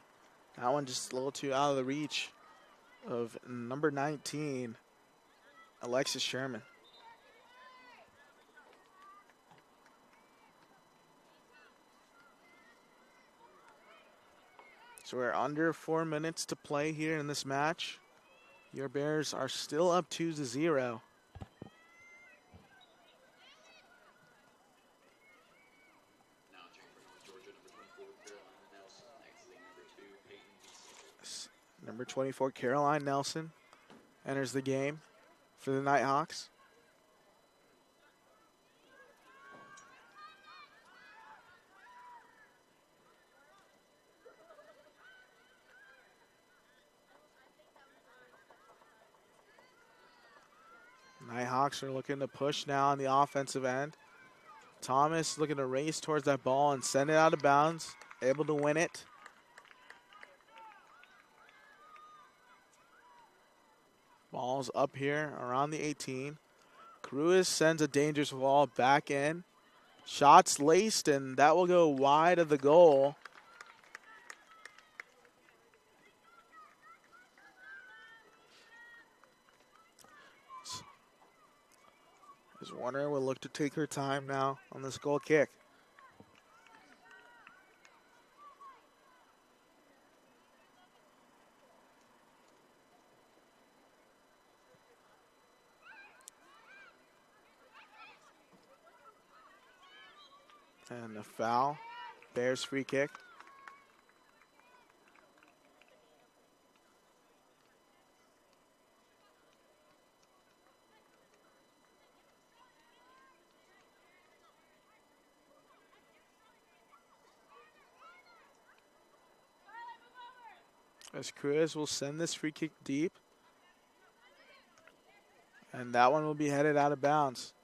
A: that one just a little too out of the reach of number 19, Alexis Sherman. So we're under 4 minutes to play here in this match. Your Bears are still up 2-0. Number 24, Caroline Nelson, enters the game for the Nighthawks. Nighthawks are looking to push now on the offensive end. Thomas looking to race towards that ball and send it out of bounds, able to win it. Ball's up here around the 18. Cruz sends a dangerous ball back in. Shots laced, and that will go wide of the goal. As Warner will look to take her time now on this goal kick. And a foul. Bears free kick. As Cruz will send this free kick deep. And that one will be headed out of bounds.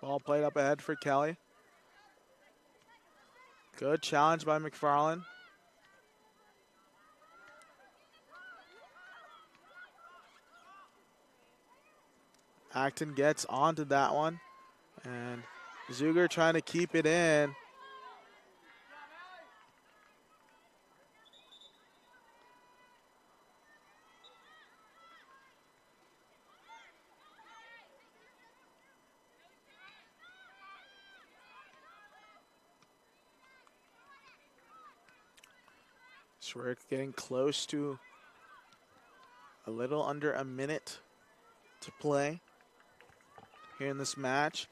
A: Ball played up ahead for Kelly. Good challenge by McFarland. Acton gets onto that one. And Zuger trying to keep it in. So we're getting close to a little under a minute to play here in this match.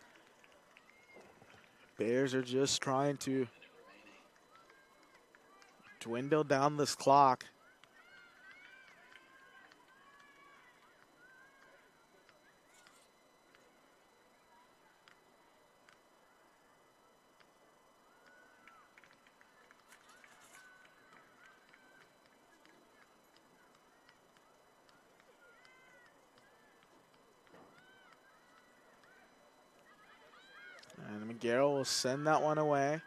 A: Bears are just trying to dwindle down this clock. And McGarrell will send that one away.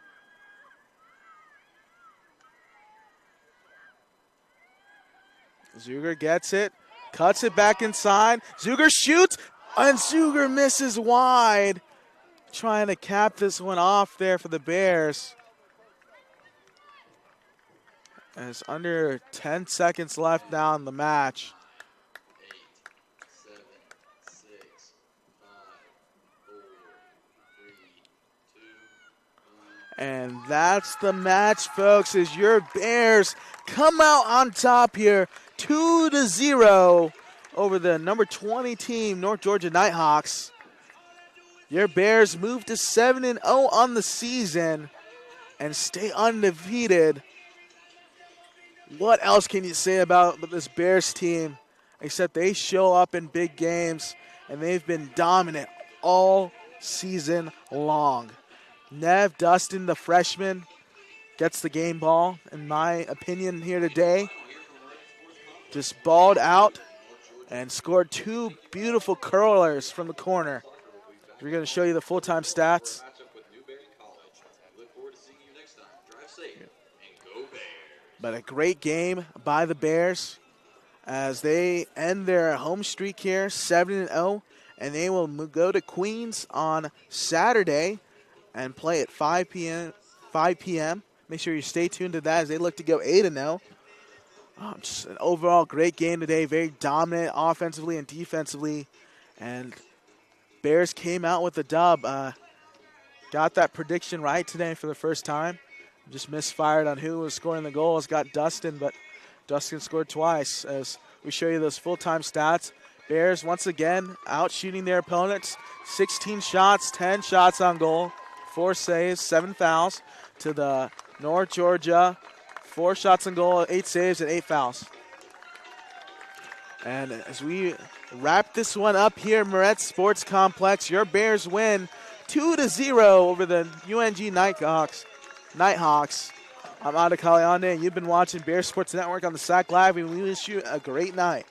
A: Zuger gets it, cuts it back inside. Zuger shoots, and Zuger misses wide. Trying to cap this one off there for the Bears. And it's under 10 seconds left now in the match.
B: 8, 7, 6, 5, 4, 3, 2, 1.
A: And that's the match, folks, as your Bears come out on top here, 2-0 over the number 20 team, North Georgia Nighthawks. Your Bears move to 7-0 on the season and stay undefeated. What else can you say about this Bears team except they show up in big games and they've been dominant all season long. Nev Dustin, the freshman, gets the game ball, in my opinion, here today. Just balled out and scored two beautiful curlers from the corner. We're going to show you the full-time stats. But a great game by the Bears as they end their home streak here, 7-0, and they will go to Queens on Saturday and play at 5 p.m. Make sure you stay tuned to that as they look to go 8-0. Just an overall great game today, very dominant offensively and defensively, and Bears came out with the dub. Got that prediction right today for the first time. Just misfired on who was scoring the goals. Got Dustin, but Dustin scored twice. As we show you those full-time stats, Bears once again out shooting their opponents. 16 shots, 10 shots on goal, 4 saves, 7 fouls. To the North Georgia, 4 shots on goal, 8 saves, and 8 fouls. And as we wrap this one up here, Moretz Sports Complex, your Bears win 2-0 over the UNG Nighthawks. I'm Ada Kaliande, and you've been watching Bears Sports Network on the SAC Live, and we wish you a great night.